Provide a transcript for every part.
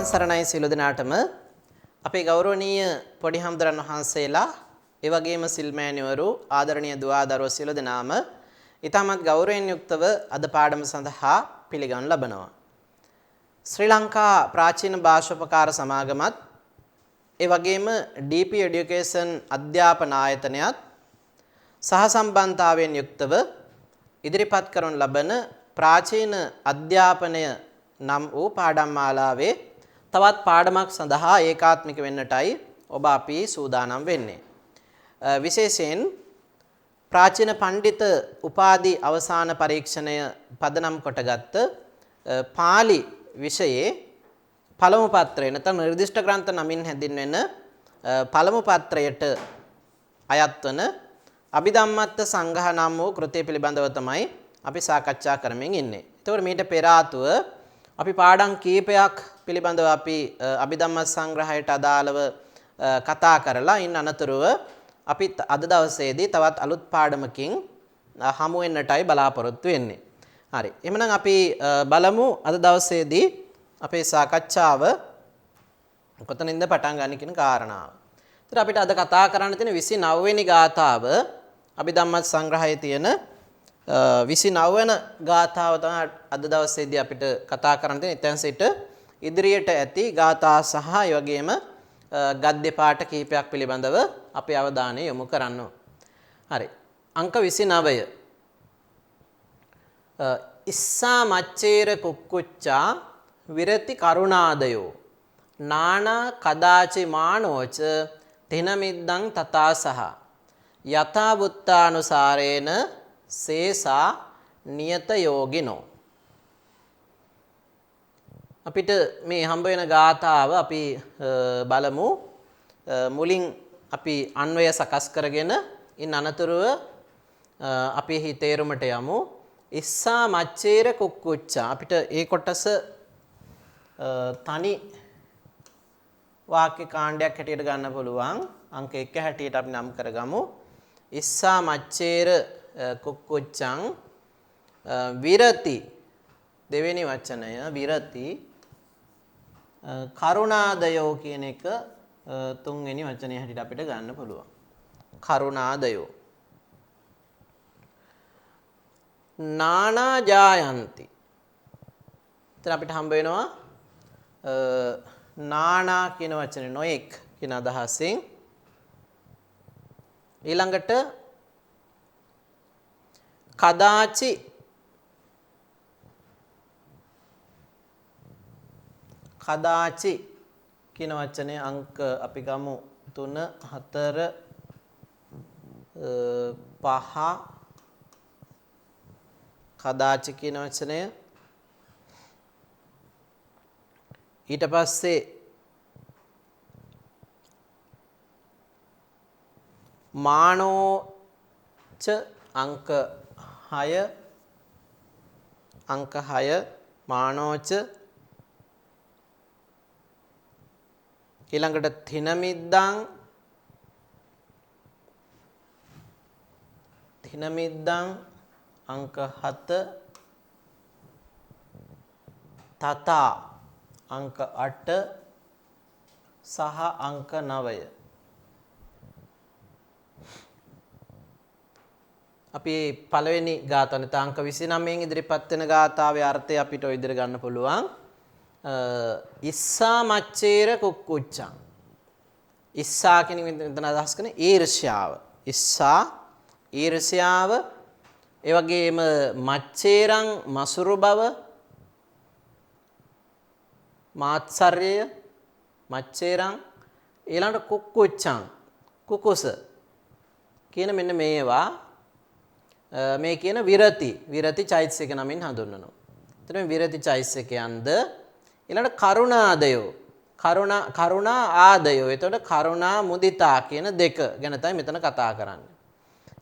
තෙරුවන් සරණයි සියලු දෙනාටම අපේ ගෞරවනීය පොඩි හාමුදුරන් වහන්සේලා ඒ වගේම සිල්මෑණිවරු ආදරණීය දුවා දරුවෝ සියලු දෙනාම ඊටමත් ගෞරවයෙන් යුක්තව අද පාඩම සඳහා පිළිගනු ලබනවා. ශ්‍රී ලංකා ප්‍රාචීන භාෂෝපකාර සමාගමත් ඒ වගේම DP Education අධ්‍යාපන ආයතනයත් සහ සම්බන්ධතාවයෙන් යුක්තව ඉදිරිපත් කරන ලබන ප්‍රාචීන අධ්‍යාපනය නම් වූ පාඩම් මාලාවේ තවත් පාඩමක් සඳහා ඒකාත්මික වෙන්නටයි ඔබ අපි සූදානම් වෙන්නේ. විශේෂයෙන් ප්‍රාචීන පඬිත උපාධි අවසාන පරීක්ෂණය පදනම් කොටගත් පාලි විෂයේ පළමු පත්‍රය නැත්නම් නිර්දිෂ්ඨ ග්‍රන්ථ නමින් හැඳින්වෙන පළමු පත්‍රයට අයත් වන අභිධම්මත්ත සංග්‍රහ නම් වූ කෘතිය පිළිබඳව තමයි අපි සාකච්ඡා කරමින් ඉන්නේ. ඒතකොට මීට පෙර ආතුව අපි පාඩම් කීපයක් පිළිබඳව අපි අභිධම්මත් සංග්‍රහයට අදාළව කතා කරලා ඉන්න අනතුරුව අපි අද දවසේදී තවත් අලුත් පාඩමකින් හමු වෙන්නටයි බලාපොරොත්තු වෙන්නේ. හරි. එහෙනම් අපි බලමු අද දවසේදී අපේ සාකච්ඡාව කොතනින්ද පටන් ගන්න කියන කාරණාව. ඒතර අපිට අද කතා කරන්න තියෙන 29 වෙනි ගාථාව අභිධම්මත් සංග්‍රහයේ තියෙන 29 වෙනි ගාථාව තමයි අද දවසේදී අපිට කතා කරන්න තියෙන. එතෙන් සිට ඉදිරියට ඇති ගාථා සහ ඒ වගේම ගද්‍ය පාඨ කීපයක් පිළිබඳව අපේ අවධානය යොමු කරන්න. හරි. අංක 29. ඉස්සා මච්චේර කුක්කුච්චා විරති කරුණාදයෝ නානා කදාචි මානෝච තිනමිද්දං තථාසහ යථා බුත්තානුසාරේන සේසා නියත යෝගිනෝ. අපිට මේ හම්බ වෙන ගාථාව අපි බලමු. මුලින් අපි අන්වය සකස් කරගෙන ඉන් අනතුරුව අපි හි තේරුමට යමු. ඉස්සා මච්චේර කුක්කුච්චා අපිට ඒ කොටස තනි වාක්‍ය කාණ්ඩයක් හැටියට ගන්න පුළුවන්. අංක 1 හැටියට අපි නම් කරගමු. ඉස්සා මච්චේර කුක්කුච්චං විරති දෙවෙනි වචනය විරති කරුණාදයෝ කියන එක තුන්වෙනි වචනය හැටියට අපිට ගන්න පුළුවන්. කරුණාදයෝ නානා ජායන්ති. එතන අපිට හම්බ වෙනවා නානා කියන වචනේ නොඑක් කියන අදහසින්. ඊළඟට කදාචි කදාචි කියන වචනේ අංක අපි ගමු 3 4 5 කදාචි කියන වචනය. ඊට පස්සේ මානෝච අංක 6 මානෝච. ඊළඟට තිනමිද්දං අංක 7 තථා අංක 8 සහ අංක 9. අපි පළවෙනි ගාථාව නැත්නම් අංක 29 ඉදිරිපත් වෙන ගාථාවේ අර්ථය අපිට ඔය විදිහට ගන්න පුළුවන්. ඉස්සා මච්චේර කුක්කුච්චං. ඉස්සා කියන විදිහට අදහස් කරන්නේ ඊර්ෂ්‍යාව. ඉස්සා ඊර්ෂ්‍යාව. ඒ වගේම මච්චේරං මසුරු බව. මාත්සර්යය මච්චේරං. ඊළඟට කුක්කුච්චං කුකුස කියන මෙන්න මේවා මේ කියන විරති චෛතසික නමින් හඳුන්වනවා. එතන විරති චෛතසිකයන්ද ඊළඟට කරුණාදයෝ කරුණා ආදයෝ. එතකොට කරුණා මුදිතා කියන දෙක ගැන තමයි මෙතන කතා කරන්නේ.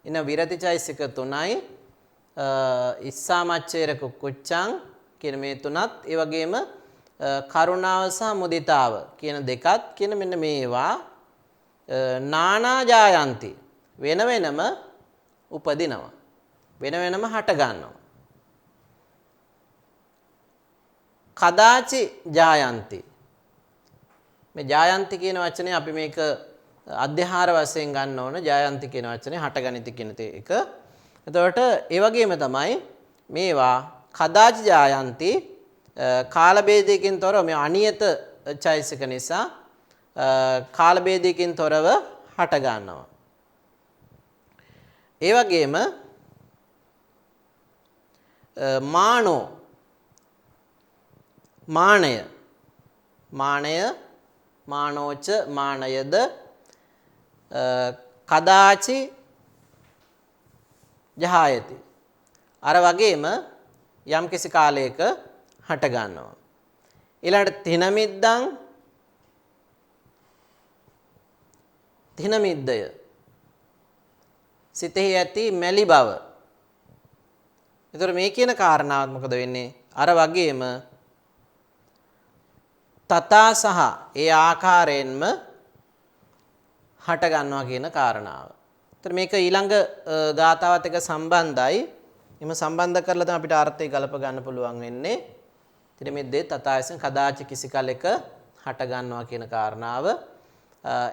ඉන්න විරති චෛතසික තුනයි ඉස්සා මච්චේර කුක්කුච්චං කියන මේ තුනත් ඒ වගේම කරුණාව සහ මුදිතාව කියන දෙකත් කියන මෙන්න මේවා නානා ජායන්ති වෙන වෙනම උපදිනවා. වෙන වෙනම හට ගන්නවා. කදාචි ජායන්ති මේ ජායන්ති කියන වචනේ අපි මේක අධ්‍යාහාර වශයෙන් ගන්න ඕන. ජායන්ති කියන වචනේ හටගනිති කියන එක. එතකොට ඒ වගේම තමයි මේවා කදාච ජායන්ති කාල භේදයකින් තොරව මේ අනියත චෛසික නිසා කාල භේදයකින් තොරව හට ගන්නවා. ඒ වගේම මානෝ මානය මානෝච මානයද කදාචි ජහායති අර වගේම යම්කිසි කාලයක හට ගන්නවා. ඊළඟට තිනමිද්දය සිතෙහි ඇති මැලි බව. ඒතර මේ කියන කාරණාවත් මොකද වෙන්නේ? අර වගේම තථා සහ ඒ ආකාරයෙන්ම හට ගන්නවා කියන කාරණාව. ඒතර මේක ඊළඟ ගාථාවත් එක්ක සම්බන්ධයි. එම සම්බන්ධ කරලා තමයි අපිට අර්ථය ගලප ගන්න පුළුවන් වෙන්නේ. තිරමිද්දේ තථායසෙන් කදාච කිසි කලෙක හට ගන්නවා කියන කාරණාව.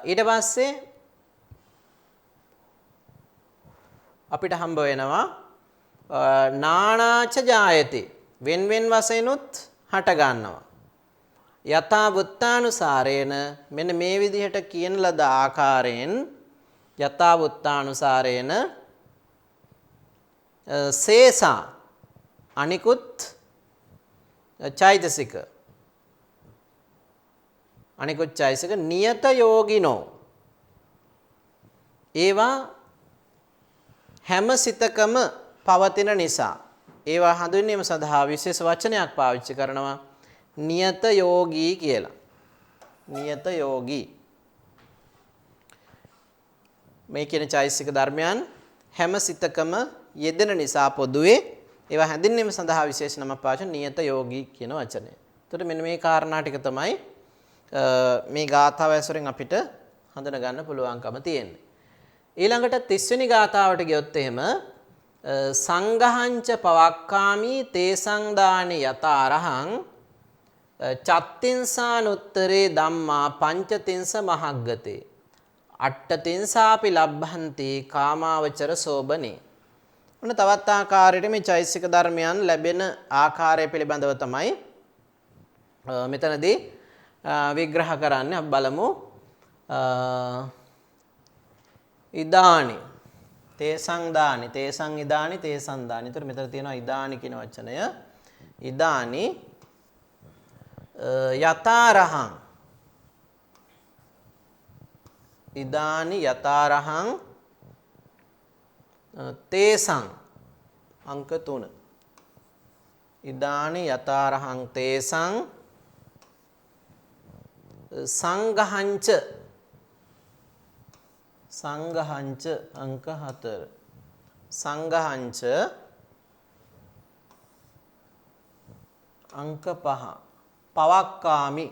ඊට පස්සේ අපිට හම්බ වෙනවා නානාච ජායති වෙන් වෙන් වශයෙන්ුත් හට ගන්නවා. යථා වුත්තානුසාරේන මෙන්න මේ විදිහට කියන ලද ආකාරයෙන් යථා වුත්තානුසාරේන සේසා අනිකුත් චෛතසික නියත යෝගිනෝ ඒවා හැම සිතකම පවතින නිසා ඒවා හඳුන්වීම සඳහා විශේෂ වචනයක් පාවිච්චි කරනවා නියත යෝගී කියලා. නියත යෝගී මේ කියන චෛතසික ධර්මයන් හැම සිතකම යෙදෙන නිසා පොදුවේ ඒවා හැඳින්වීම සඳහා විශේෂ නමක් පාවිච්චි නියත යෝගී කියන වචනය. එතකොට මෙන්න මේ කාරණා ටික තමයි මේ ගාථාව ඇසුරෙන් අපිට හඳුනා ගන්න පුළුවන්කම තියෙන්නේ. ඊළඟට 30 වෙනි ගාථාවට ගියොත් එහෙම සංඝහංච පවක්කාමි තේසං දානි යතාරහං චත්තින්සානුත්තරේ ධම්මා පංචතින්ස මහග්ගතේ අට්ඨතින්සාපි ලබ්භන්ති කාමාවචර සෝබනේ. ඔන්න තවත් ආකාරයකට මේ චෛතසික ධර්මයන් ලැබෙන ආකාරය පිළිබඳව තමයි මෙතනදී විග්‍රහ කරන්නේ. අපි බලමු. ඉදානි තේසං දානි තේසං ඉදානි තේසං දානි. ඒතර මෙතන තියෙනවා ඉදානි කියන වචනය. ඉදානි යතාරහං ඉදානි යතාරහං තේසං අංක 3 ඉදානි යතාරහං තේසං සංඝහංච අංක 4 සංඝහංච අංක 5 පවක්කාමි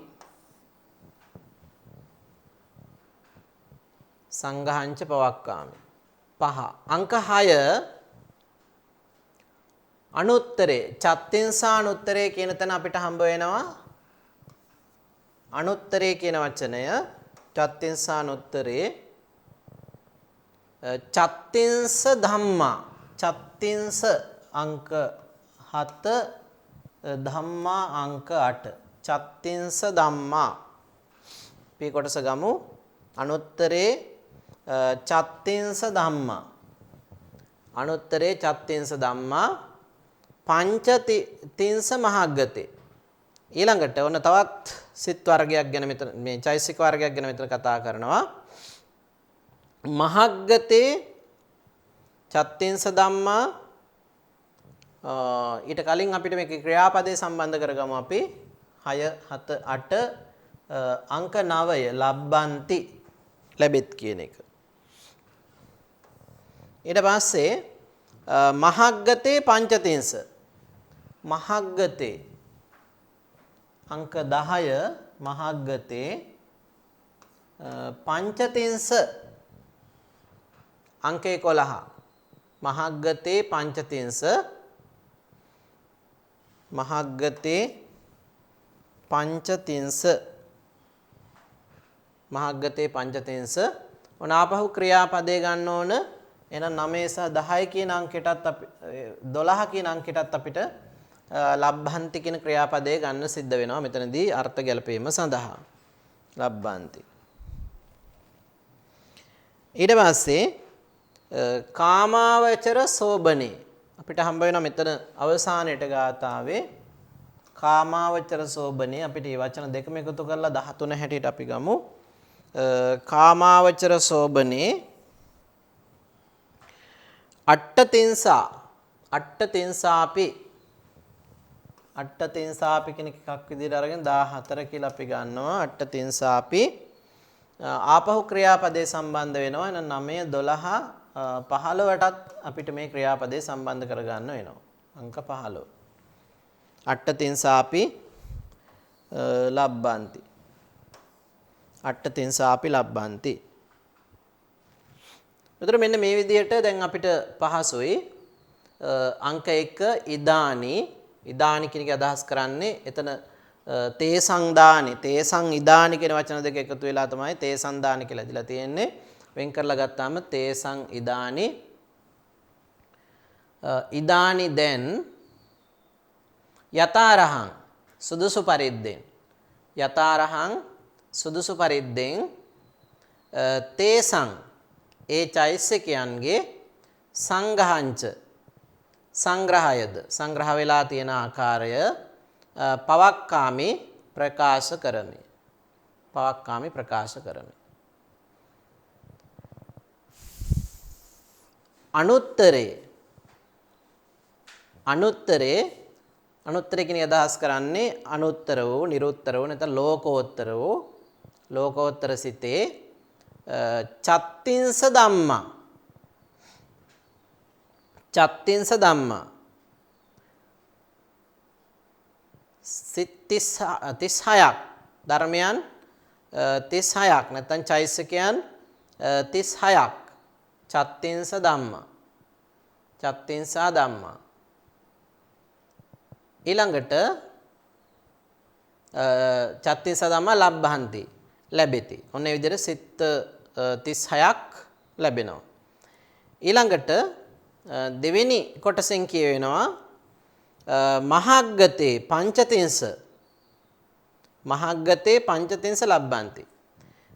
සංඝහංච පවක්කාමි 5 අංක 6 අනුත්තරේ චත්තින්සානුත්තරේ කියන තැන අපිට හම්බ වෙනවා අනුත්තරේ කියන වචනය. චත්තින්සානුත්තරේ චත්තින්ස ධම්මා චත්තින්ස අංක 7 ධම්මා අංක 8 චත්තින්ස ධම්මා පී කොටස ගමු. අනුත්තරේ චත්තින්ස ධම්මා අනුත්තරේ චත්තින්ස ධම්මා පංචතින්ස මහග්ගතේ. ඊළඟට ඔන්න තවත් සිත් වර්ගයක් ගැන මෙතන මේ චෛතසික වර්ගයක් ගැන මෙතන කතා කරනවා. මහග්ගතේ චත්තින්ස ධම්මා ඊට කලින් අපිට මේක ක්‍රියාපදේ සම්බන්ධ කරගමු අපි 6 7 8 අංක 9 ලබ්බන්ති ලැබෙත් කියන එක. ඊට පස්සේ මහග්ගතේ පංචතින්ස මහග්ගතේ අංක 10 මහග්ගතේ පංචතින්ස අංක 11 මහග්ගතේ පංචතින්ස මහග්ගතේ පංචතින්ස මහග්ගතේ පංචතින්ස. ඔන්න ආපහු ක්‍රියාපදේ ගන්න ඕන. එහෙනම් 9 සහ 10 කියන අංකයටත් අපි 12 කියන අංකයටත් අපිට ලබ්බන්ති කියන ක්‍රියාපදේ ගන්න සිද්ධ වෙනවා මෙතනදී අර්ථ ගැලපීම සඳහා. ලබ්බන්ති. ඊට පස්සේ කාමාවචර සෝබනේ අපිට හම්බ වෙනවා මෙතන අවසානයේට ගාතාවේ කාමාවචර සෝබනේ අපිට මේ වචන දෙකම එකතු කරලා 13 හැටියට අපි ගමු. කාමාවචර සෝබනේ අට්ඨතින්සාපි කියන එකක් විදිහට අරගෙන 14 කියලා අපි ගන්නවා. අට්ඨතින්සාපි ආපහු ක්‍රියාපදේ සම්බන්ධ වෙනවා. එහෙනම් 9 12 15ටත් අපිට මේ ක්‍රියාපදේ සම්බන්ධ කරගන්න වෙනවා. අංක 15. අට්ඨතින්සාපි ලබ්බන්ති. අට්ඨතින්සාපි ලබ්බන්ති. එතකොට මෙන්න මේ විදිහට දැන් අපිට පහසුයි අංක 1 ඉදානි කියන එක අදහස් කරන්නේ එතන තේසං ඉදානි කියන වචන දෙක එකතු වෙලා තමයි තේසං දානි කියලා ඉදලා තියෙන්නේ. වෙන් කරලා ගත්තාම තේසං ඉදානි දැන් යතාරහං සුදුසු පරිද්දෙන් තේසං ඒ චෛසිකයන්ගේ සංග්‍රහ වෙලා තියෙන ආකාරය පවක්කාමි ප්‍රකාශ කරමි. අනුත්තරේ කියන අදහස් කරන්නේ අනුත්තර වූ, නිරුත්තර වූ නැත්නම් ලෝකෝත්තර සිතේ චත්තින්ස ධම්මා 36ක් ධර්මයන් 36ක් නැත්නම් චෛසිකයන් 36ක් චත්තින්ස ධම්මා ඊළඟට චත්තින්ස ධම්මා ලබ්බන්ති ලැබෙති. ඔන්න ඒ විදිහට සිත් 36ක් ලැබෙනවා. ඊළඟට දෙවෙනි කොටසෙන් කියවෙනවා මහග්ගතේ පංචතින්ස ලබ්බන්ති.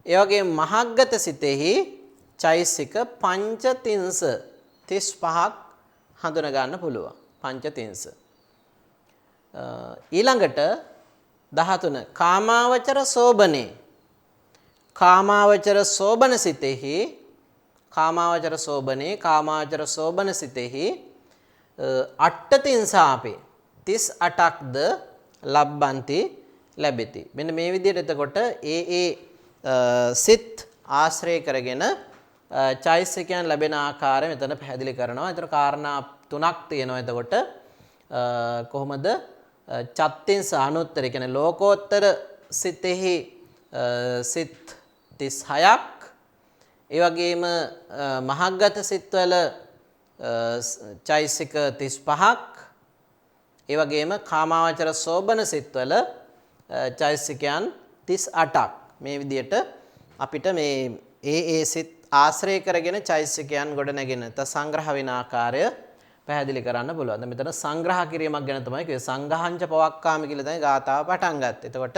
ඒ වගේම මහග්ගත සිතෙහි චෛසික පංචතින්ස 35ක් හඳුනා ගන්න පුළුවන්. පංචතින්ස. ඊළඟට 13 කාමාවචර සෝබන සිතෙහි අට්ඨතින්සාපි 38ක්ද ලබ්බන්ති ලැබෙති. මෙන්න මේ විදිහට එතකොට සිත් ආශ්‍රය කරගෙන චෛසිකයන් ලැබෙන ආකාරය මෙතන පැහැදිලි කරනවා. ඒතර කාරණා තුනක් තියෙනවා. එතකොට කොහොමද චත්තින්ස අනුත්තර කියන්නේ ලෝකෝත්තර සිතෙහි සිත් 36ක් ඒ වගේම මහග්ගත සිත්වල චෛසික 35ක් ඒ වගේම කාමාවචර සෝබන සිත්වල චෛසිකයන් 38ක් මේ විදිහට අපිට මේ සිත් ආශ්‍රය කරගෙන චෛසිකයන් ගොඩ නැගෙන සංග්‍රහ වෙන ආකාරය පැහැදිලි කරන්න පුළුවන්. දැන් මෙතන සංග්‍රහ කිරීමක් ගැන තමයි කිව්වේ. සංඝහංච පවක්කාමි කියලා තමයි ගාථාව පටන් ගත්තේ. එතකොට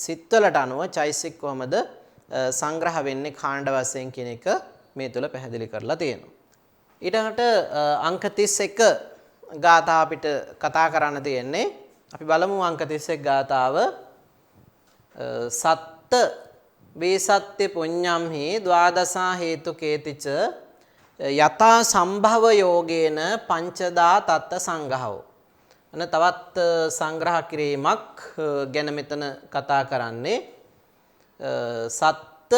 සිත්වලට අනුව චෛසික කොහමද සංග්‍රහ වෙන්නේ කාණ්ඩ වශයෙන් කියන එක මේ තුල පැහැදිලි කරලා තියෙනවා. ඊටකට අංක 31 ගාථා අපිට කතා කරන්න තියෙන්නේ. අපි බලමු අංක 31 ගාථාව. සත්ත වේසත්‍ය පුඤ්ඤම්හි ද්වාදසා හේතු කේතිච යතා සම්භව යෝගේන පංචදා තත්ත සංඝහෝ. අන තවත් සංග්‍රහ කිරීමක් ගැන මෙතන කතා කරන්නේ. සත්ත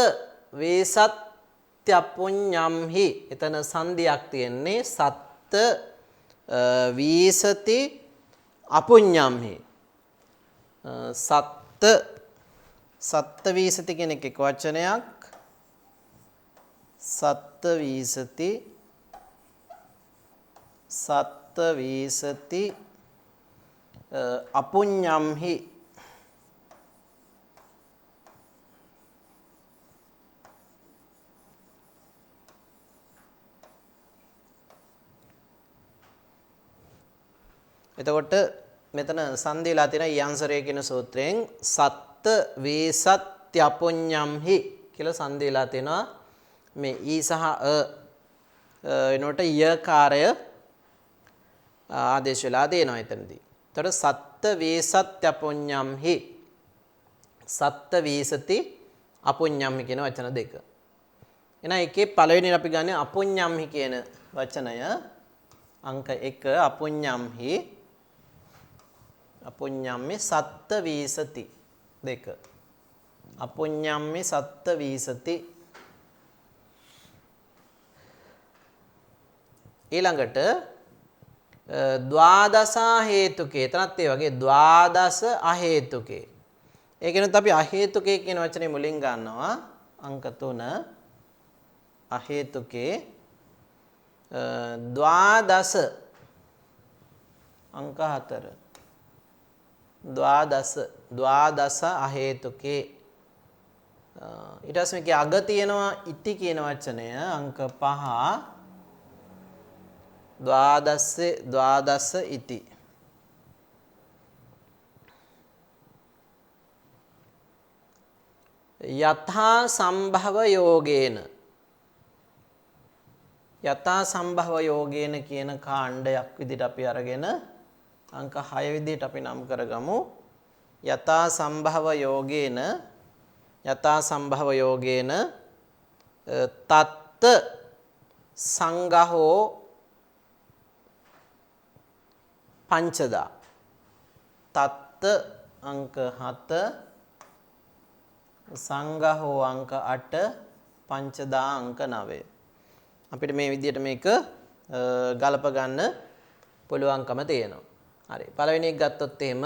වේසත්‍ය පුඤ්ඤම්හි එතන සංදියක් තියෙන්නේ. සත්ත වීසති අපුඤ්ඤම්හි. සත්ත වීසති කියන එක වචනයක්. සත්ත වීසති අපුඤ්ඤම්හි එතකොට මෙතන සංදීලා තියෙන යන්සරය කියන සූත්‍රයෙන් සත්ත වේසත්‍ය අපුඤ්ඤම්හි කියලා සංදීලා තියෙනවා. මේ ඊ සහ එනකොට යකාරය ආදේශ වෙලා දෙනවා එතනදී. එතකොට සත්ත වේසත්‍ය අපුඤ්ඤම්හි සත්ත වේසති අපුඤ්ඤම්හි කියන වචන දෙක. එහෙනම් එකේ පළවෙනි අපි ගන්නේ අපුඤ්ඤම්හි කියන වචනය අංක 1 අපුඤ්ඤම්හි අපුඤ්ඤම්මි සත්ත වීසති දෙක අපුඤ්ඤම්මි සත්ත වීසති ඊළඟට ද්වාදස හේතුකේ එතනත් ඒ වගේ ද්වාදස අහේතුකේ ඒකෙනුත් අපි අහේතුකේ කියන වචනේ මුලින් ගන්නවා අංක 3 අහේතුකේ ද්වාදස අංක 4 ද්වාදස අහේතුකේ ඊට පස්සේ මේකේ අග තියෙනවා ඉති කියන වචනය අංක 5 ද්වාදස ඉති යථා සම්භව යෝගේන යථා සම්භව යෝගේන කියන කාණ්ඩයක් විදිහට අපි අරගෙන අංක 6 විදිහට අපි නම් කරගමු යථා සම්භව යෝගේන තත්ත සංඝහෝ පංචදා තත්ත අංක 7 සංඝහෝ අංක 8 පංචදා අංක 9 අපිට මේ විදිහට මේක ගලප ගන්න පුළුවන්කම තියෙනවා. හරි. පළවෙනි එක ගත්තොත් එහෙම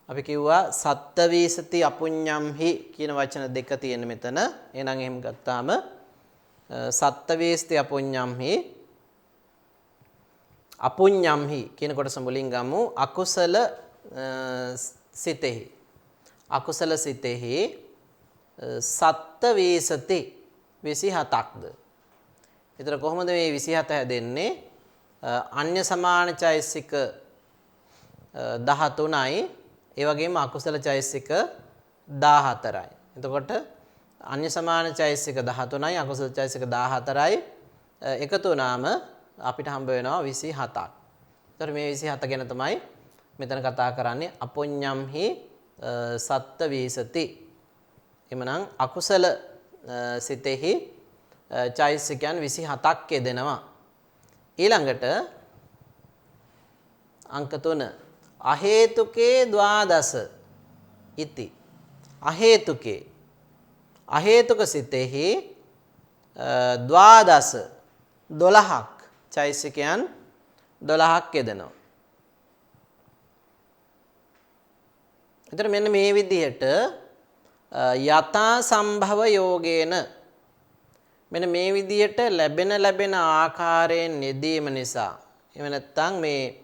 අපි කිව්වා සත්තවීසති අපුඤ්ඤම්හි කියන වචන දෙක තියෙන මෙතන. එහෙනම් එහෙම ගත්තාම සත්තවීසති අපුඤ්ඤම්හි කියන කොටස මුලින් ගමු. අකුසල සිතෙහි සත්තවීසති 27ක්ද. ඒතර කොහොමද මේ 27 හැදෙන්නේ? අන්‍ය සමාන චෛසික 13යි ඒ වගේම අකුසල චෛසික 14යි. එතකොට අන්‍ය සමාන චෛසික 13යි අකුසල චෛසික 14යි එකතු වුණාම අපිට හම්බ වෙනවා 27ක්. ඒතර මේ 27 ගැන තමයි මෙතන කතා කරන්නේ අපුඤ්ඤම්හි සත්ත වීසති. එමනම් අකුසල සිතෙහි චෛසිකයන් 27ක් යෙදෙනවා. ඊළඟට අංක 3 අහේතුකේ ද්වාදස ඉති අහේතුක සිතෙහි ද්වාදස 12ක් චෛසිකයන් 12ක් යෙදෙනවා. එතන මෙන්න මේ විදිහට යථා සම්භව යෝගේන මෙන්න මේ විදිහට ලැබෙන ආකාරයෙන් යෙදීම නිසා එහෙම නැත්නම් මේ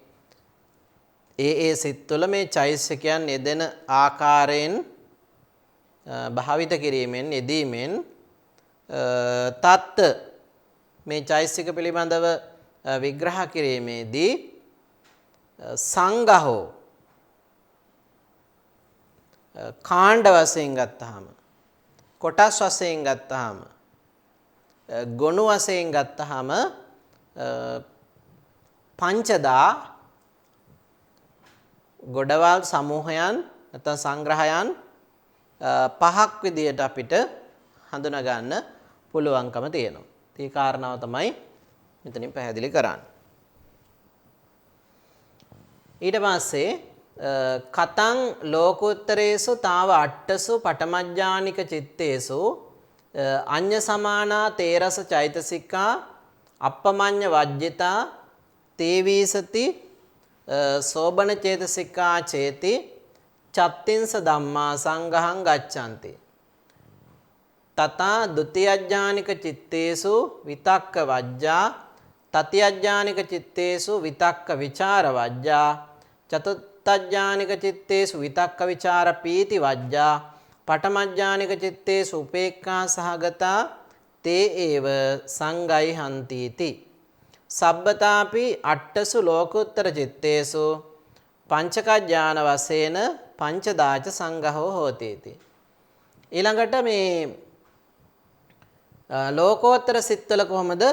ඒ සිත් තුළ මේ චෛසිකයන් යෙදෙන ආකාරයෙන් භාවිත කිරීමෙන් යෙදීමෙන් තත් මේ චෛසික පිළිබඳව විග්‍රහ කිරීමේදී සංඝහෝ කාණ්ඩ වශයෙන් ගත්තාම කොටස් වශයෙන් ගත්තාම ගොනු වශයෙන් ගත්තාම පංචදා ගොඩවල් සමූහයන් නැත්නම් සංග්‍රහයන් පහක් විදියට අපිට හඳුනා ගන්න පුළුවන්කම තියෙනවා. ඒ කාරණාව තමයි මෙතනින් පැහැදිලි කරන්නේ. ඊට පස්සේ කතං ලෝකෝත්තරේසු තාව අට්ඨසු පඨමඥානික චිත්තේසු අඤ්ඤ සමානා තේරස චෛතසිකා අප්පමඤ්ඤ වජ්ජිතා තේවීසති සෝබන චේතසිකා චේති චත්තින්ස ධම්මා සංඝහං ගච්ඡanti තතා ဒ ුතියඥානික චිත්තේසු විතක්ක වජ්ජා තතියඥානික චිත්තේසු විතක්ක විචාර වජ්ජා චතුත්ථඥානික චිත්තේසු විතක්ක විචාර පීති වජ්ජා පඨමඥානික චිත්තේසු උපේක්ඛා සහගතා තේ ඒව සංගයිහන්ති ති සබ්බතාපි අට්ඨසු ලෝකෝත්තර චිත්තේසු පංචකඥාන වශයෙන් පංචදාච සංඝහෝ හෝති इति. ඊළඟට මේ ලෝකෝත්තර සිත්වල කොහොමද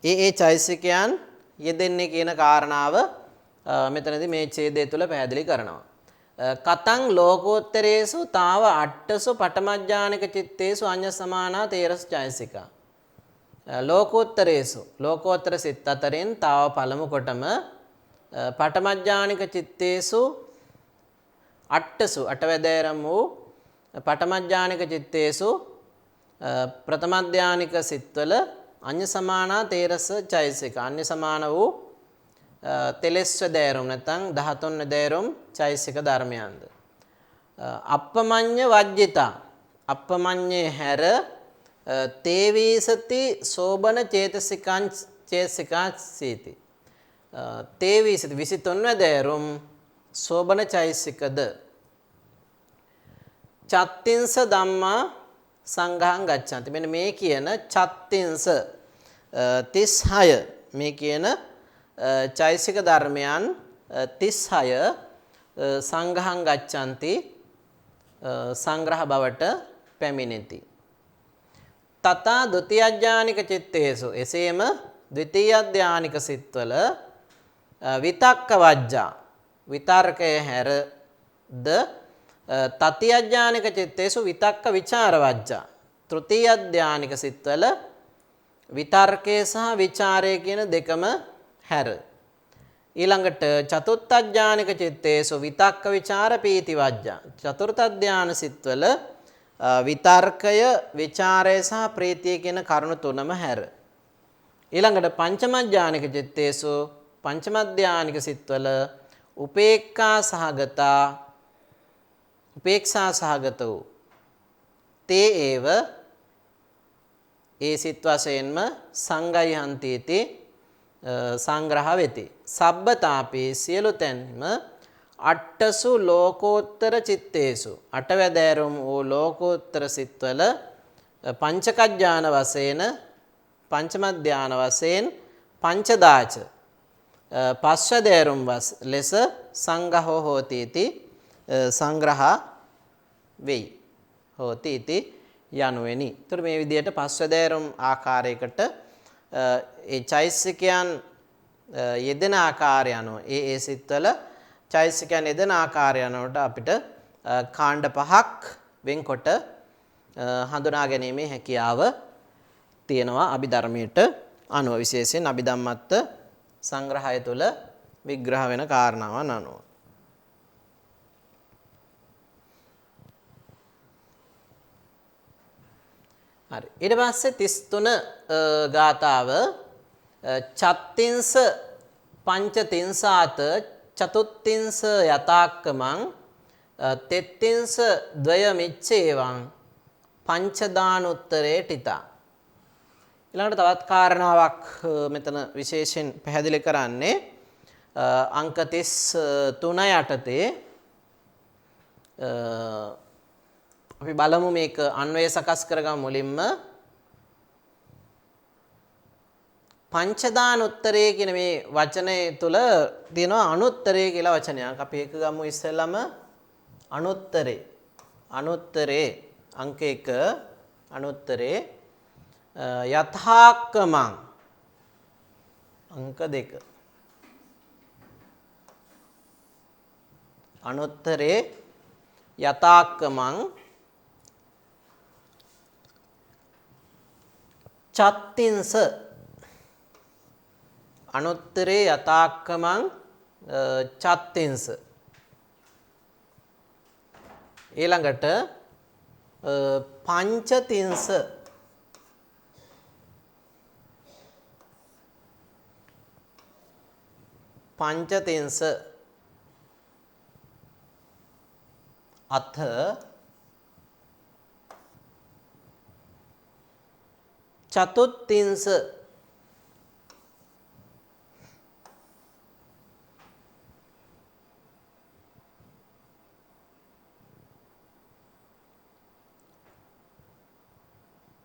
ඒ චෛසිකයන් යෙදෙන්නේ කියන කාරණාව මෙතනදී මේ ඡේදය තුල පැහැදිලි කරනවා. කතං ලෝකෝත්තරේසු තාව අට්ඨසු පඨමඥානික චිත්තේසු අඤ්ඤ සමානා තේරස් චෛසිකා. ලෝකෝත්තරේසු ලෝකෝත්තර සිත් අතරින් තාව පළමු කොටම පඨමඥානික චිත්තේසු අට්ඨසු අටවැදෑරම් වූ පඨමඥානික චිත්තේසු ප්‍රථමඥානික සිත්වල අඤ්ඤ සමානා තේරස චෛසික අඤ්ඤ සමාන වූ තෙලස්ව දෑරුම් නැත්නම් 13 දෑරුම් චෛසික ධර්මයන්ද අප්පමඤ්ඤ වජ්ජිතා අප්පමඤ්ඤේ හැර තේවීසති සෝබන චේතසිකං චේතසිකාසීති තේවීසති 23 දෑරුම් සෝබන චෛසිකද චත්තිංස ධම්මා සංඝං ගච්ඡanti. මෙන්න මේ කියන චත්තිංස 36 මේ කියන චෛසික ධර්මයන් 36 සංඝං ගච්ඡanti සංග්‍රහ බවට පැමිණෙති. තථා ဒ ුතියඥානික චිත්තේසු එසේම ද්විතීය ධානික සිත්වල විතක්ක වජ්ජා විතර්කය හැරද තතියඥානික චිත්තේසු විතක්ක ਵਿਚාර වජ්ජා තෘතීය ධානික සිත්වල විතර්කය සහ ਵਿਚාරය කියන දෙකම හැර ඊළඟට චතුත්ථ ඥානික චිත්තේසු විතක්ක ਵਿਚාර පීති වජ්ජා චතුර්ථ ධාන සිත්වල විතර්කය ਵਿਚාරය සහ ප්‍රීතිය කියන කරුණු තුනම හැර ඊළඟට පංචම ඥානික චිත්තේසු පංචම ධානික සිත්වල උපේක්ඛා සහගතා උපේක්ෂා සහගත වූ තේ ඒව ඒ සිත් වශයෙන්ම සංගයහන්ති इति සංග්‍රහ වෙති. සබ්බතාපේ සියලු තැන්ම අට්ඨසු ලෝකෝත්තර චිත්තේසු අටවැදෑරුම් වූ ලෝකෝත්තර සිත්වල පංචකඥාන වශයෙන් පංචම ධාන වශයෙන් පංචදාච පස්වැදෑරුම් ලෙස සංඝහෝ හෝති इति සංග්‍රහ වෙයි. හෝති इति යනුවෙනි. ඒතර මේ විදිහට පස්වැදෑරුම් ආකාරයකට ඒ චෛසිකයන් යෙදෙන ආකාරය අනුව ඒ සිත්වල චෛසිකයන් යෙදෙන ආකාරය අනුවට අපිට කාණ්ඩ පහක් වෙන්කොට හඳුනා ගැනීමේ හැකියාව තියෙනවා අභිධර්මයට අනුව විශේෂයෙන් අභිධම්මත්ත සංග්‍රහය තුළ විග්‍රහ වෙන කාරණාවන් අනුව. හරි ඊට පස්සේ 33 ගාතාව චත්තිංස පංචතිංසාත චතුත්තිංස යතාක්කමං තෙත්තිංස ද්වය මිච්ඡේවං පංචදානුත්තරේ ටිතා ඊළඟට තවත් කාරණාවක් මෙතන විශේෂයෙන් පැහැදිලි කරන්නේ අංක 33 යටතේ අපි බලමු මේක අන්වය සකස් කරගමු මුලින්ම පංචදානුත්තරේ කියන මේ වචනේ තුල තියෙනවා අනුත්තරේ කියලා වචනයක්. අපි ඒක ගමු ඉස්සෙල්ලාම අනුත්තරේ අංක 1 අනුත්තරේ යථාක්කමං අංක 2 අනුත්තරේ යථාක්කමං චත්තිංස අනුත්තරේ යථාක්කමං චත්තිංස ඊළඟට පංචතිංස අත චතුත්තිංස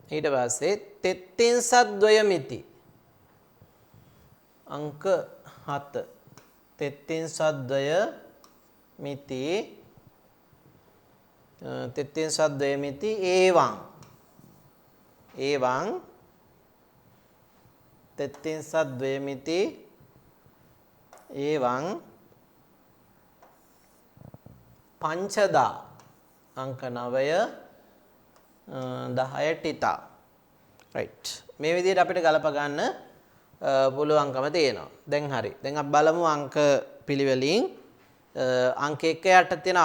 ඊට පස්සේ තෙත්තිංසද්වයමිති අංක 7 තෙත්තිංසද්වය මිති ඒවං තෙත්තිංසද්වය මිති ඒවං පංචදා අංක 9 10 ටිතා රයිට් මේ විදිහට අපිට ගලප ගන්න පුළුවන්කම තියෙනවා. දැන් හරි. දැන් අපි බලමු අංක පිළිවෙලින් අංක 1 යට තියෙන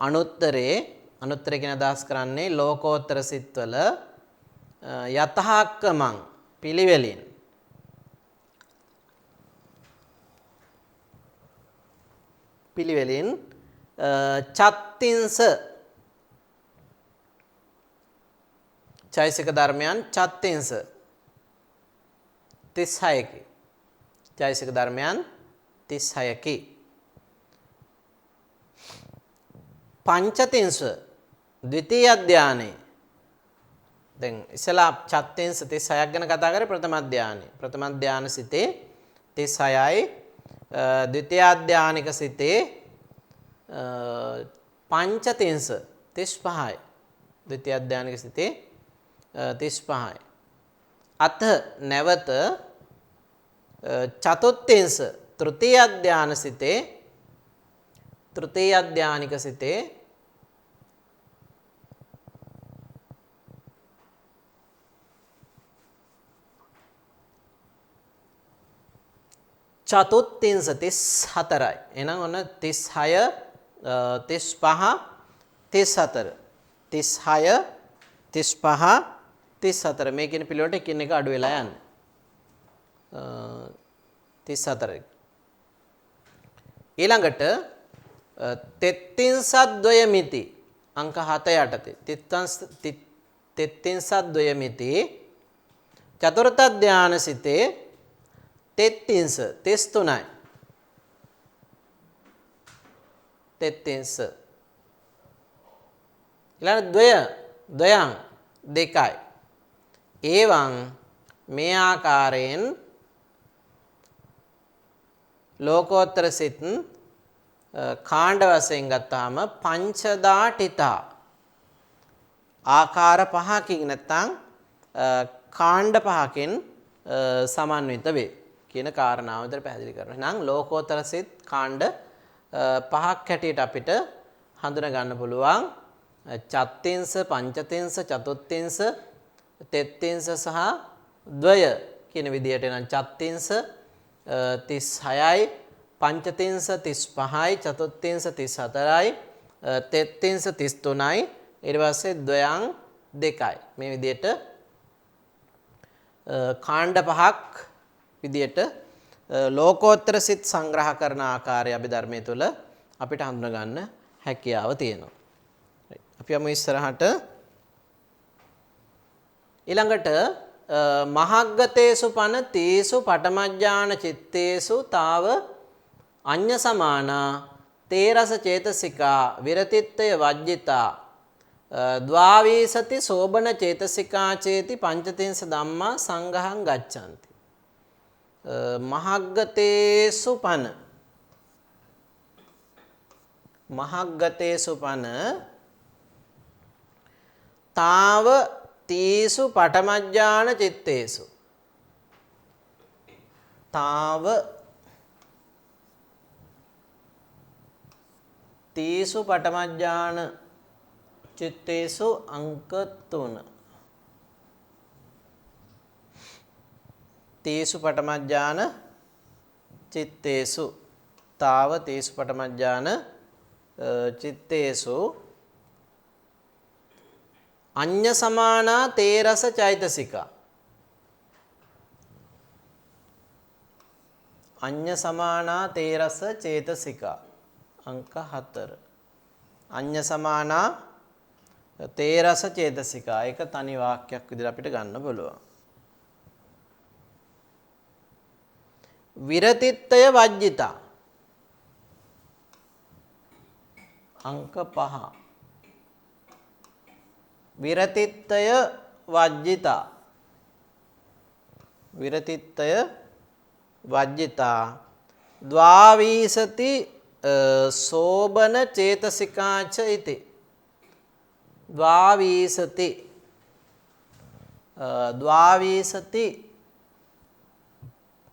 අනුත්තරේ කියන අදහස් කරන්නේ ලෝකෝත්තර සිත්වල යතහක්කමං පිළිවෙලින් චත්තිංස චෛසික ධර්මයන් චත්තිංස 36කි. චෛසික ධර්මයන් 36කි. පංචතිංස ද්විතීය ධානයේ දැන් ඉස්සලා චත්තිංස 36ක් ගැන කතා කරේ ප්‍රථම ධානය සිතේ 36යි ද්විතීය ධානික සිතේ පංචතිංස 35යි. ද්විතීය ධානික සිතේ 35යි. අත නැවත චතුත්ථිංස තෘතීය ධාන සිතේ තෘතීය ධානික සිතේ චතුත්ථිංස 34යි. එහෙනම් ඔන්න 36 35 34 36 35 34 මේ කියන පිළිවෙලට එකින් එක අඩු වෙලා යන්නේ 34. ඊළඟට තෙත්තිංසද්වය මිති අංක 7 යටතේ තෙත්තිංසද්වය මිති චතුර්ථ ධාන සිතේ තෙත්තිංස 33යි. තෙත්තිංස ඊළඟ ද්වයං දෙකයි. ඒවං මේ ආකාරයෙන් ලෝකෝත්තර සිත් කාණ්ඩ වශයෙන් ගත්තාම පංචදා ටිතා ආකාර පහකින් නැත්නම් කාණ්ඩ පහකින් සමන්විත වේ කියන කාරණාව විතර පැහැදිලි කරනවා. එහෙනම් ලෝකෝත්තර සිත් කාණ්ඩ පහක් හැටියට අපිට හඳුනා ගන්න පුළුවන්. චත්තිංස, පංචතිංස, චතුත්තිංස, තෙත්තිංස සහ ද්වය කියන විදිහට නම් චත්තිංස 36යි, පංචතිංස 35යි, චතුත්තිංස 34යි, තෙත්තිංස 33යි, ඊට පස්සේ ද්වයං 2යි. මේ විදිහට කාණ්ඩ පහක් විදිහට ලෝකෝත්තර සිත් සංග්‍රහ කරන ආකාරය අභිධර්මයේ තුල අපිට හඳුනා ගන්න හැකියාව තියෙනවා. අපි යමු ඉස්සරහට. ඊළඟට මහග්ගතේසු පන තීසු පඨමඥාන චිත්තේසු තාව අඤ්ඤ සමානා තේරස චේතසිකා විරතිත්වය වජ්ජිතා ද්වාවීසති සෝබන චේතසිකා චේති පංචතිංස ධම්මා සංඝහං ගච්ඡanti. මහග්ගතේසු පන තාව තීසු පඨමඥාන චිත්තේසු තාව තීසු පඨමඥාන චිත්තේසු අංක 3 තීසු පඨමඥාන චිත්තේසු තාව තීසු පඨමඥාන චිත්තේසු අඤ්ඤ සමානා තේරස චෛතසිකා අඤ්ඤ සමානා තේරස චේතසිකා අංක 4 අඤ්ඤ සමානා තේරස චේතසිකා ඒක තනි වාක්‍යයක් විදිහට අපිට ගන්න පුළුවන්. විරතිත්වය වජ්ජිතා අංක 5 විරතිත්වය වජ්ජිතා විරතිත්තය වජ්ජිතා ද්වාවීසති සෝබන චේතසිකාච ඉති ද්වාවීසති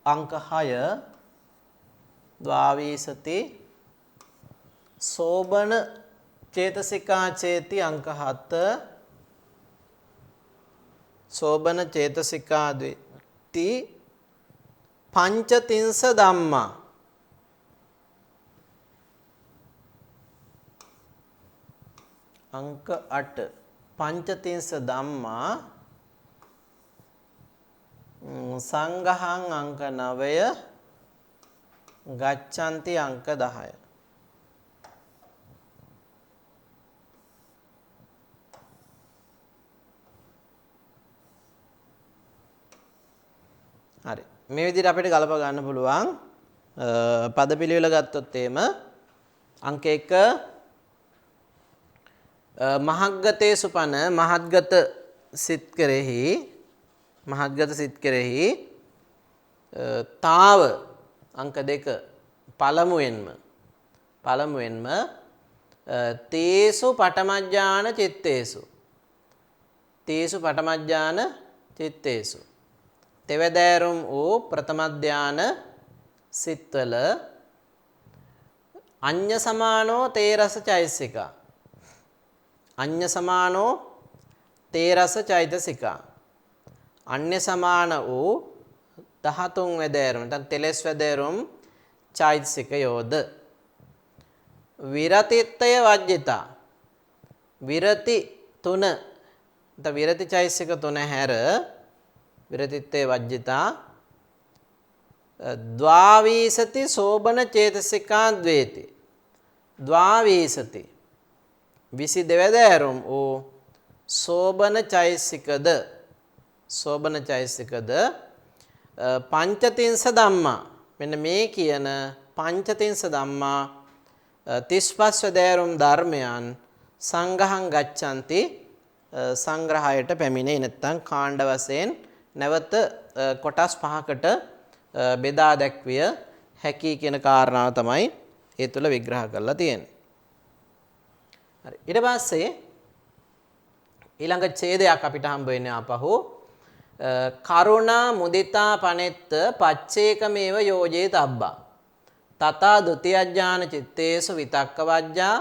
අංක 6 ද්වාවීසති සෝබන චේතසිකාචේති අංක 7 සෝබන චේතසිකා ද්විති පංචතින්ස ධම්මා अंक 8 पंचतिंस धम्मा संघहं अंक 9 गच्छन्ति अंक 10 හරි මේ විදිහට අපිට ගලප ගන්න පුළුවන් පද පිළිවෙල ගත්තොත් එහෙම අංක 1 महग्गतेषु पन महद्गत सित කෙරෙහි තාව අංක 2 පළමුවෙන්ම තේසු පඨමඥාන චිත්තේසු තෙවදෑරුම් වූ ප්‍රථම ධාන සිත්වල අඤ්ඤ සමානෝ තේරස චෛතසිකා අඤ්ඤ සමානෝ තේරස චෛතසිකා අන්‍ය සමාන වූ 13 වැදෑරුම් නැත්නම් තෙලස් වැදෑරුම් චෛතසිකයෝද විරතිත්තය වජ්ජිතා විරති 3 නැත්නම් විරති චෛතසික 3 හැර විරතිත්තය වජ්ජිතා ද්වාවීසති සෝබන චේතසිකා ද්වේති ද්වාවීසති 22 වැදෑරුම් වූ සෝබන චෛතසිකද පංචතින්ස ධම්මා මෙන්න මේ කියන පංචතින්ස ධම්මා 35 වැදෑරුම් ධර්මයන් සංඝහං ගච්ඡanti සංග්‍රහයට පැමිණේ නැත්නම් කාණ්ඩ වශයෙන් නැවත කොටස් 5කට බෙදා දැක්විය හැකි කියන කාරණාව තමයි ඒ තුල විග්‍රහ කරලා තියෙන්නේ. හරි ඊට පස්සේ ඊළඟ ඡේදයක් අපිට හම්බ වෙන්නේ ආපහු කරුණා මුදිතා පනෙත්ත පච්චේකමේව යෝජේ තබ්බා තථා ဒ ුතිය ඥාන චිත්තේසු විතක්ක වජ්ජා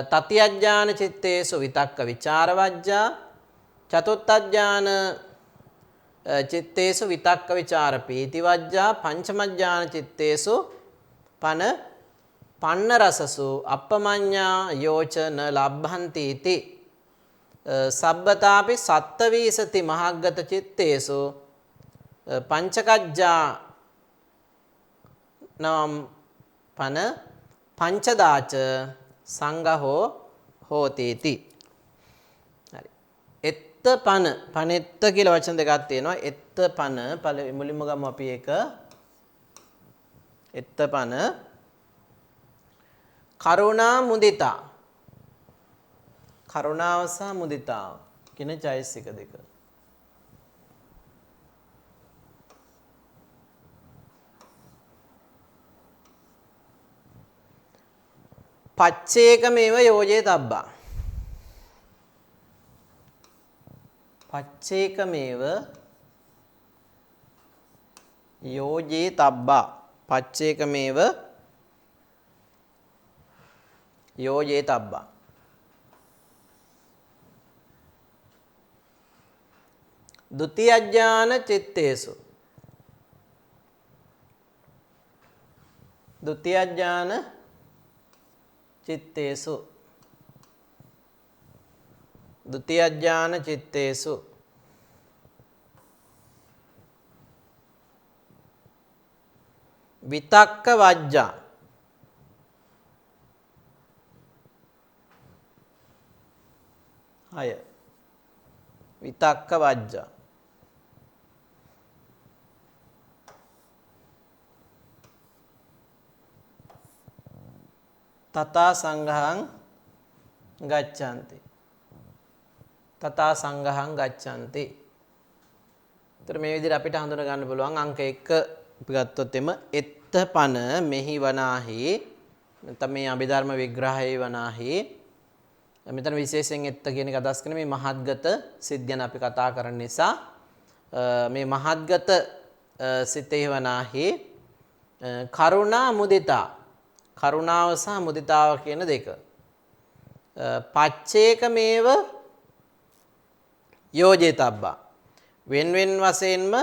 තතිය ඥාන චිත්තේසු විතක්ක විචාර වජ්ජා චතුත්ථ ඥාන චිත්තේසු විතක්ක විචාර පීති වජ්ජා පංචම ඥාන චිත්තේසු පන්න රසසු අප්පමඤ්ඤා යෝචන ලබ්භන්ති इति සබ්බතාපි සත්තවීසති මහග්ගත චිත්තේසු පංචකජ්ජා නම් පන පංචදාච සංඝහෝ හෝති इति හරි එත්ත පනෙත්ත කියලා වචන දෙකක් තියෙනවා එත්ත පන මුලින්ම ගමු අපි ඒක එත්ත පන කරුණා මුදිතා කරුණාව සහ මුදිතාව කියන චෛතසික දෙක පච්චේකමේව යෝජේ තබ්බා පච්චේකමේව යෝජේ තබ්බා පච්චේකමේව යෝජේ තබ්බා ဒ ුතිය ඥාන චිත්තේසු ဒ ුතිය ඥාන චිත්තේසු ဒ ුතිය ඥාන චිත්තේසු විතක්ක වජ්ජා අය විතක්ක වජ්ජා තථා සංඝං ගච්ඡanti තථා සංඝං ගච්ඡanti ඒතර මේ විදිහට අපිට හඳුනා ගන්න පුළුවන් අංක 1 අපි ගත්තොත් එම එත්තපන මෙහි වනාහි නැත්නම් මේ අභිධර්ම විග්‍රහයේ වනාහි මෙතන විශේෂයෙන් එත්ත කියන එක අදහස් කරන මේ මහත්ගත සිත් ගැන අපි කතා කරන නිසා මේ මහත්ගත සිතේ වනාහි කරුණා මුදිතා කරුණාව සහ මුදිතාව කියන දෙක පච්චේකමේව යෝජිතබ්බා වෙන වෙන වශයෙන්ම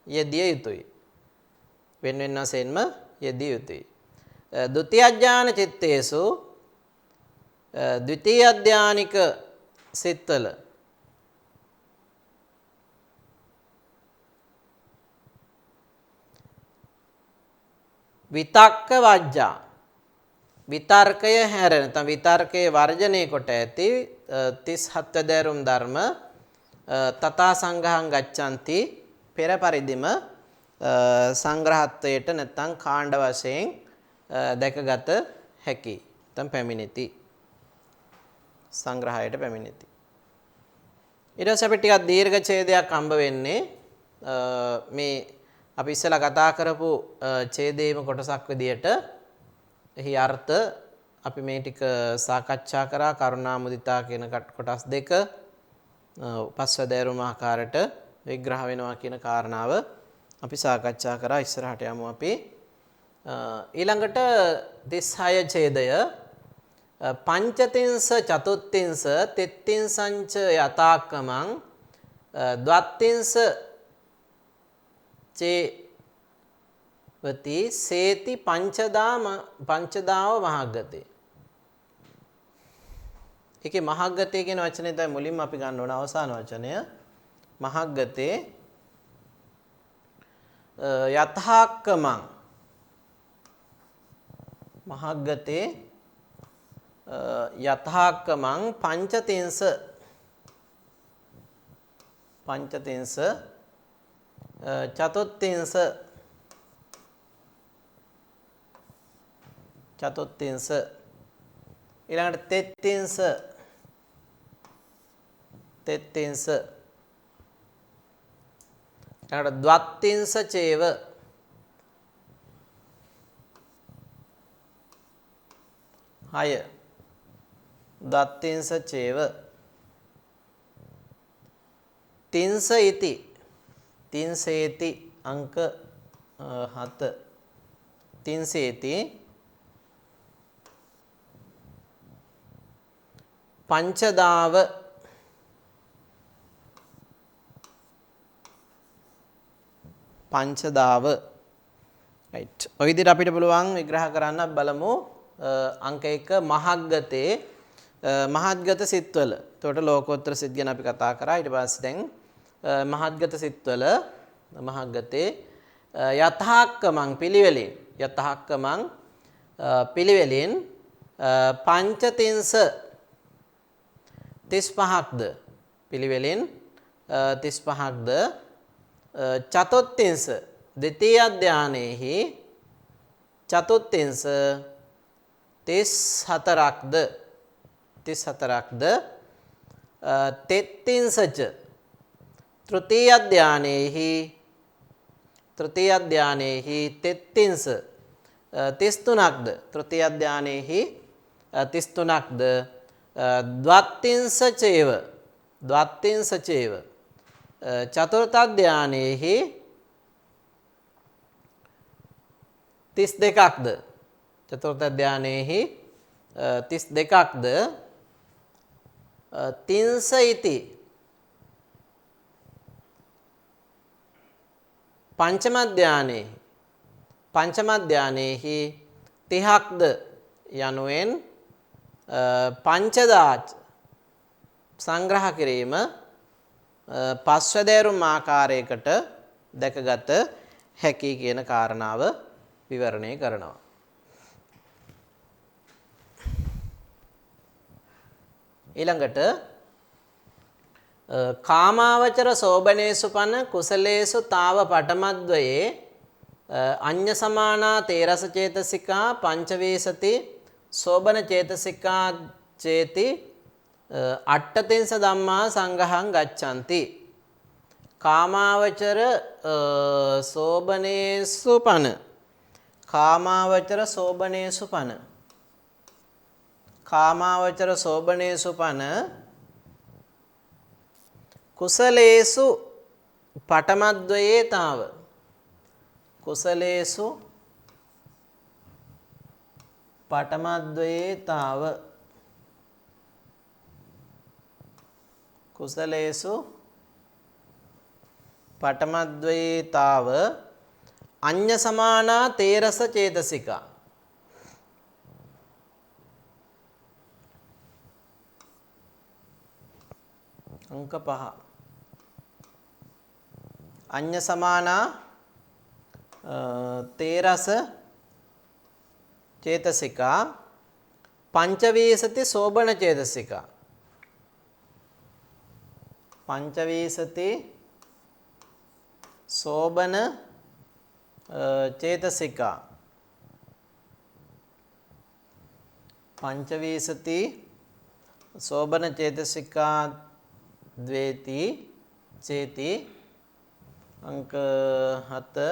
යෙදිය යුතුයි වෙන වෙන වශයෙන්ම යෙදිය යුතුයි ဒုတိယ ඥාන චිත්තේසු ද්විතීය ධානික සිත්වල විතක්ක වජ්ජා විතර්කය හැර නැත්නම් විතර්කයේ වර්ජනය කොට ඇති 37 දරුම් ධර්ම තථා සංඝහං ගච්ඡanti පෙර පරිදිම සංග්‍රහත්වයට නැත්නම් කාණ්ඩ වශයෙන් දැකගත හැකි නැත්නම් පැමිණෙති සංග්‍රහයට පැමිණෙති ඊට පස්සේ අපිට ටිකක් දීර්ඝ ඡේදයක් හම්බ වෙන්නේ මේ අපි ඉස්සෙල්ලා කතා කරපු ඡේදේම කොටසක් විදියට එහි අර්ථ අපි මේ ටික සාකච්ඡා කරා කරුණා මුදිතා කියන කොටස් දෙක උපස්වැදෑරුම් ආකාරයට විග්‍රහ වෙනවා කියන කාරණාව අපි සාකච්ඡා කරා ඉස්සරහට යමු අපි ඊළඟට 36 ඡේදය පංචතින්ස චතුත්තින්ස තෙත්තින්සංච යතාක්කමං ද්වත්තින්ස චේවති සේති පංචදාව මහග්ගතේ ඒකේ මහග්ගතේ කියන වචනේ තමයි මුලින්ම අපි ගන්න ඕන අවසාන වචනය මහග්ගතේ යතහක්කමං මහග්ගතේ යතහක්කමං පංචතින්ස චතුත්තින්ස ඊළඟට තෙත්තින්ස ඊළඟට ද්වත්තින්ස චේව හය දත්තින්ස චේව තින්ස ඉති තින්සේති අංක 7 තින්සේති පංචදාව right ඔය විදිහට අපිට පුළුවන් විග්‍රහ කරන්න බලමු අංක 1 මහග්ගතේ මහත්ගත සිත්වල. එතකොට ලෝකෝත්තර සිත් ගැන අපි කතා කරා. ඊට පස්සේ දැන් මහත්ගත සිත්වල මහග්ගතේ යතහක්කමං පිළිවෙලින් පංචතින්ස 35ක්ද පිළිවෙලින් 35ක්ද චතුත්තින්ස ද්විතීය ධානයේහි චතුත්තින්ස 34ක්ද තෙත්තින්සච තෘතීය ධානයේහි තෙත්තින්ස 33ක්ද තෘතීය ධානයේහි 33ක්ද ද්වත්තින්ස චේව චතුර්ථ ධානයේහි 32ක්ද චතුර්ථ ධානයේහි 32ක්ද තින්ස ඉති පංචම ධානයේහි 30ක්ද යනුවෙන් පංචදාච සංග්‍රහ කිරීම පස්වැදෑරුම් ආකාරයකට දැකගත හැකි කියන කාරණාව විවරණය කරනවා. ඊළඟට කාමාවචර සෝබනේසු පන කුසලේසු තාව පඨමද්වයේ අඤ්ඤ සමානා තේරස චේතසිකා පංචවේසති සෝබන චේතසිකා චේති අට්ඨතින්ස ධම්මා සංඝහං ගච්ඡanti කාමාවචර සෝබනේසු පන. කාමාවචර සෝබනේසු පන. කාමාවචර සෝබනේසු පන කුසලේසු පඨමද්වයේ තාව. කුසලේසු පඨමද්වයේ තාව. කුසලේසු පඨමද්වයේ තාව අඤ්ඤ සමානා තේරස චේතසිකා. अंक 5 अन्य समाना तेरस चेतसिका पंचवीसति शोभन चेतसिका. पंचवीसति शोभन चेतसिका. पंचवीसति शोभन चेतसिका द्वेति चेति अंक 7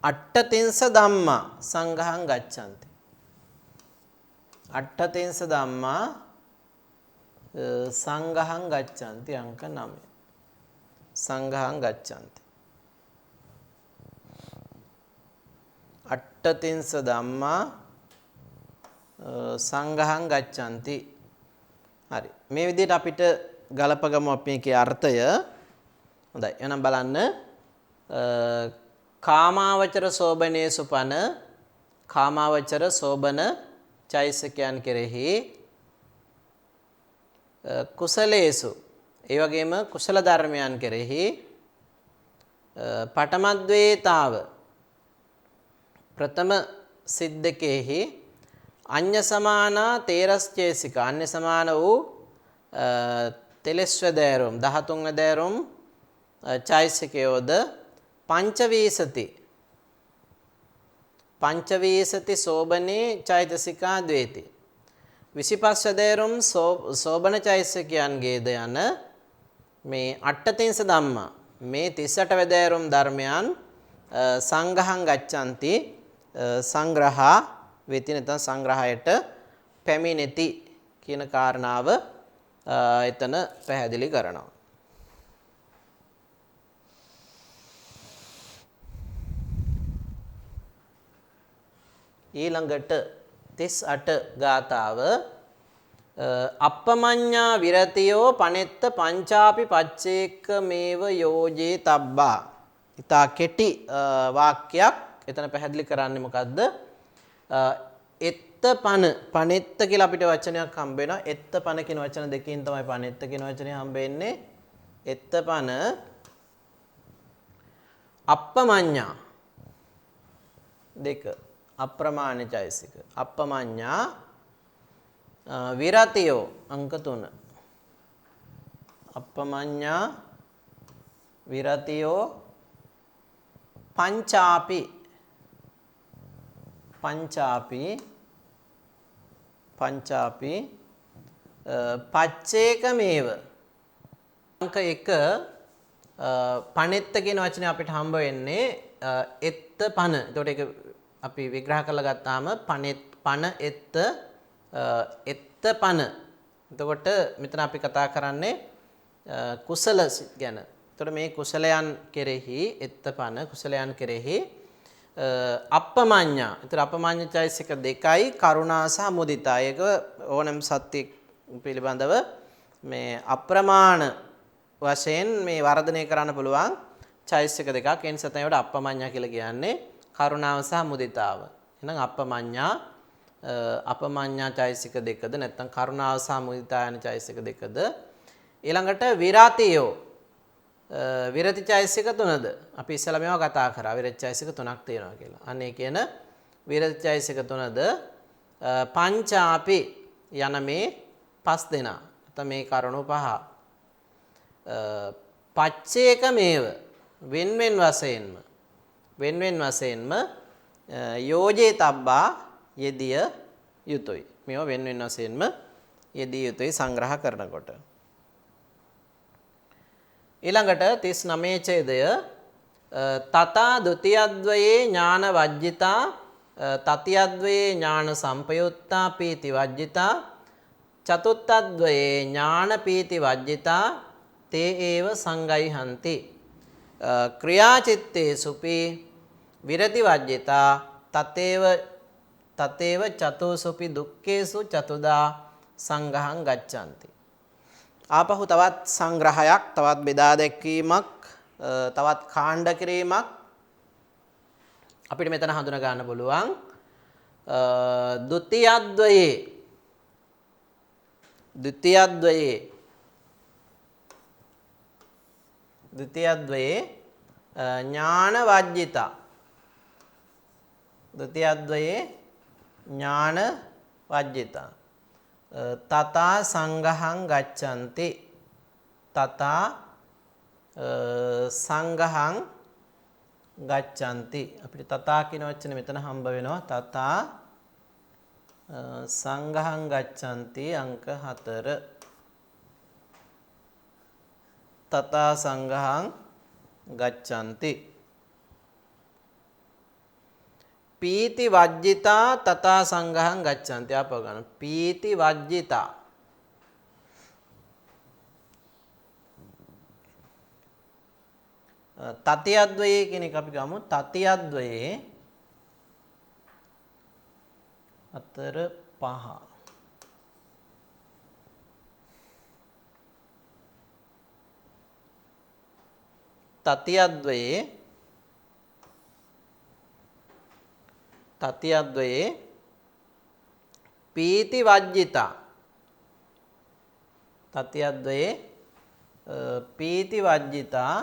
अट्ठत्रिंश धम्मा संघं गच्छन्ति. अट्ठत्रिंश धम्मा संघं गच्छन्ति. अंक 9 संघं गच्छन्ति. अट्ठत्रिंश धम्मा සංඝහං ගච්ඡanti. හරි. මේ විදිහට අපිට ගලපගමු අපි මේකේ අර්ථය. හොඳයි. එහෙනම් බලන්න කාමාවචර සෝබනේසු පන කාමාවචර සෝබන චෛසිකයන් කෙරෙහි කුසලේසු ඒ වගේම කුසල ධර්මයන් කෙරෙහි පඨමද්වේතාව ප්‍රථම සිද්දකෙහි අඤ්ඤ සමානා තේරස් චේසික අඤ්ඤ සමාන වූ තෙලස්වදෑරුම් 13 වදෑරුම් චෛසිකයෝද පංචවීසති සෝබනේ චෛතසිකා ද්වේති 25 වදෑරුම් සෝබන චෛසිකයන්ගේද යන මේ අට්ඨතින්ස ධම්මා මේ 38 වදෑරුම් ධර්මයන් සංඝහං ගච්ඡanti සංග්‍රහා වෙති නැත්නම් සංග්‍රහයට පැමිණෙති කියන කාරණාව එතන පැහැදිලි කරනවා. ඊළඟට 38 ගාතාව අප්පමඤ්ඤා විරතියෝ පනෙත්ත පංචාපි පච්චේක මේව යෝජේ තබ්බා. ඊතා කෙටි වාක්‍යයක් එතන පැහැදිලි කරන්නේ මොකද්ද? එත්ත පනෙත්ත කියලා අපිට වචනයක් හම්බ වෙනවා. එත්ත පන කියන වචන දෙකකින් තමයි පනෙත්ත කියන වචනේ හම්බ වෙන්නේ. එත්ත පන අප්පමඤ්ඤා දෙක අප්‍රමාණ චෛසික අප්පමඤ්ඤා විරතියෝ අංක 3 අප්පමඤ්ඤා විරතියෝ පංචාපි පච්චේකමේව අංක 1 පනෙත්ත කියන වචනේ අපිට හම්බ වෙන්නේ එත්ත පන. එතකොට ඒක අපි විග්‍රහ කරලා ගත්තාම පන එත්ත පන. එතකොට මෙතන අපි කතා කරන්නේ කුසල ගැන. එතකොට මේ කුසලයන් කෙරෙහි එත්ත පන කුසලයන් කෙරෙහි අප්පමඤ්ඤා. ඒතර අප්පමඤ්ඤ චෛසික දෙකයි කරුණා සහ මුදිතා. ඒක ඕනම සත්‍ය පිළිබඳව මේ අප්‍රමාණ වශයෙන් මේ වර්ධනය කරන්න පුළුවන් චෛසික දෙකක්. ඒ නිසා තමයි ඒකට අප්පමඤ්ඤා කියලා කියන්නේ කරුණාව සහ මුදිතාව. එහෙනම් අප්පමඤ්ඤා චෛසික දෙකද නැත්නම් කරුණාව සහ මුදිතා යන චෛසික දෙකද. ඊළඟට විරතියෝ විරති චෛසික 3ද අපි ඉස්සෙල්ලා මේවා කතා කරා. විරති චෛසික 3ක් තියෙනවා කියලා. අනේ කියන විරති චෛසික 3ද පංචාපි යන මේ 5 දෙනා. නැත්නම් මේ කරුණු 5 පච්චේකමේව වෙන්වෙන් වශයෙන්ම යෝජේ තබ්බා යෙදිය යුතුයි. මේවා වෙන්වෙන් වශයෙන්ම යෙදිය යුතුයි සංග්‍රහ කරනකොට. ඊළඟට 39 ඡේදය තථා ဒ ුතියද්වයේ ඥාන වජ්ජිතා තතියද්වයේ ඥාන සම්පයුත්තා පීති වජ්ජිතා චතුත්තද්වයේ ඥාන පීති වජ්ජිතා තේ ඒව සංගයිහන්ති ක්‍රියාචිත්තේසුපි විරති වජ්ජිතා තතේව චතුසුපි දුක්ඛේසු චතුදා සංඝහං ගච්ඡanti. ආපහු තවත් සංග්‍රහයක්, තවත් බෙදා දැක්වීමක්, තවත් කාණ්ඩ කිරීමක් අපිට මෙතන හඳුනා ගන්න පුළුවන්. ဒ ුතියද්වයේ ඥාන වජ්ජිතා. ဒ ුතියද්වයේ ඥාන වජ්ජිතා තථා සංඝහං ගච්ඡanti. තථා සංඝහං ගච්ඡanti. අපිට තථා කියන වචනේ මෙතන හම්බ වෙනවා. තථා සංඝහං ගච්ඡanti අංක 4. තථා සංඝහං ගච්ඡanti. පීති වජ්ජිතා තථා සංඝහං ගච්ඡanti. ආපහු ගන්න. පීති වජ්ජිතා. තතියද්වයේ කියන එක අපි ගමු. තතියද්වයේ 4 5. තතියද්වයේ පීති වජ්ජිතා. තතියද්වයේ පීති වජ්ජිතා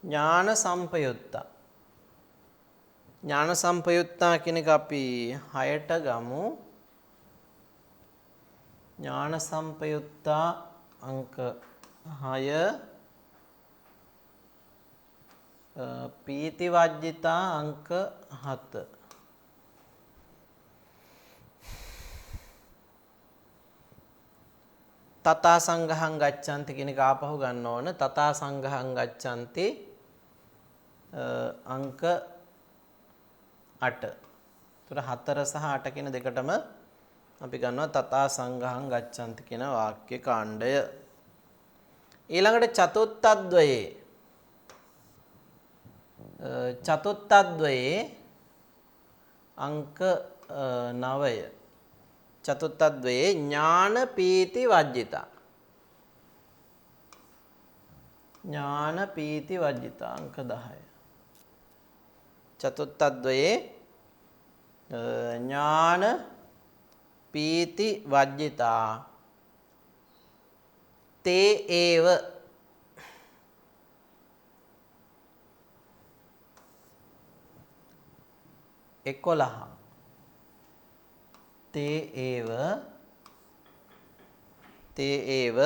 ඥාන සම්පයුත්තා. ඥාන සම්පයුත්තා කියන එක අපි 6ට ගමු. ඥාන සම්පයුත්තා අංක 6 පීති වජ්ජිතා අංක 7. තථා සංඝහං ගච්ඡanti කියන එක ආපහු ගන්න ඕන. තථා සංඝහං ගච්ඡanti අංක 8. ඒතර 4 සහ 8 කියන දෙකටම අපි ගන්නවා තථා සංඝහං ගච්ඡanti කියන වාක්‍ය කාණ්ඩය. ඊළඟට චතුත්තද්වයේ අංක 9. චතුත්තද්වයේ ඥාන පීති වජ්ජිතා. ඥාන පීති වජ්ජිතා අංක 10. චතුත්තද්වයේ ඥාන පීති වජ්ජිතා තේ ඒව 11. තේ ඒව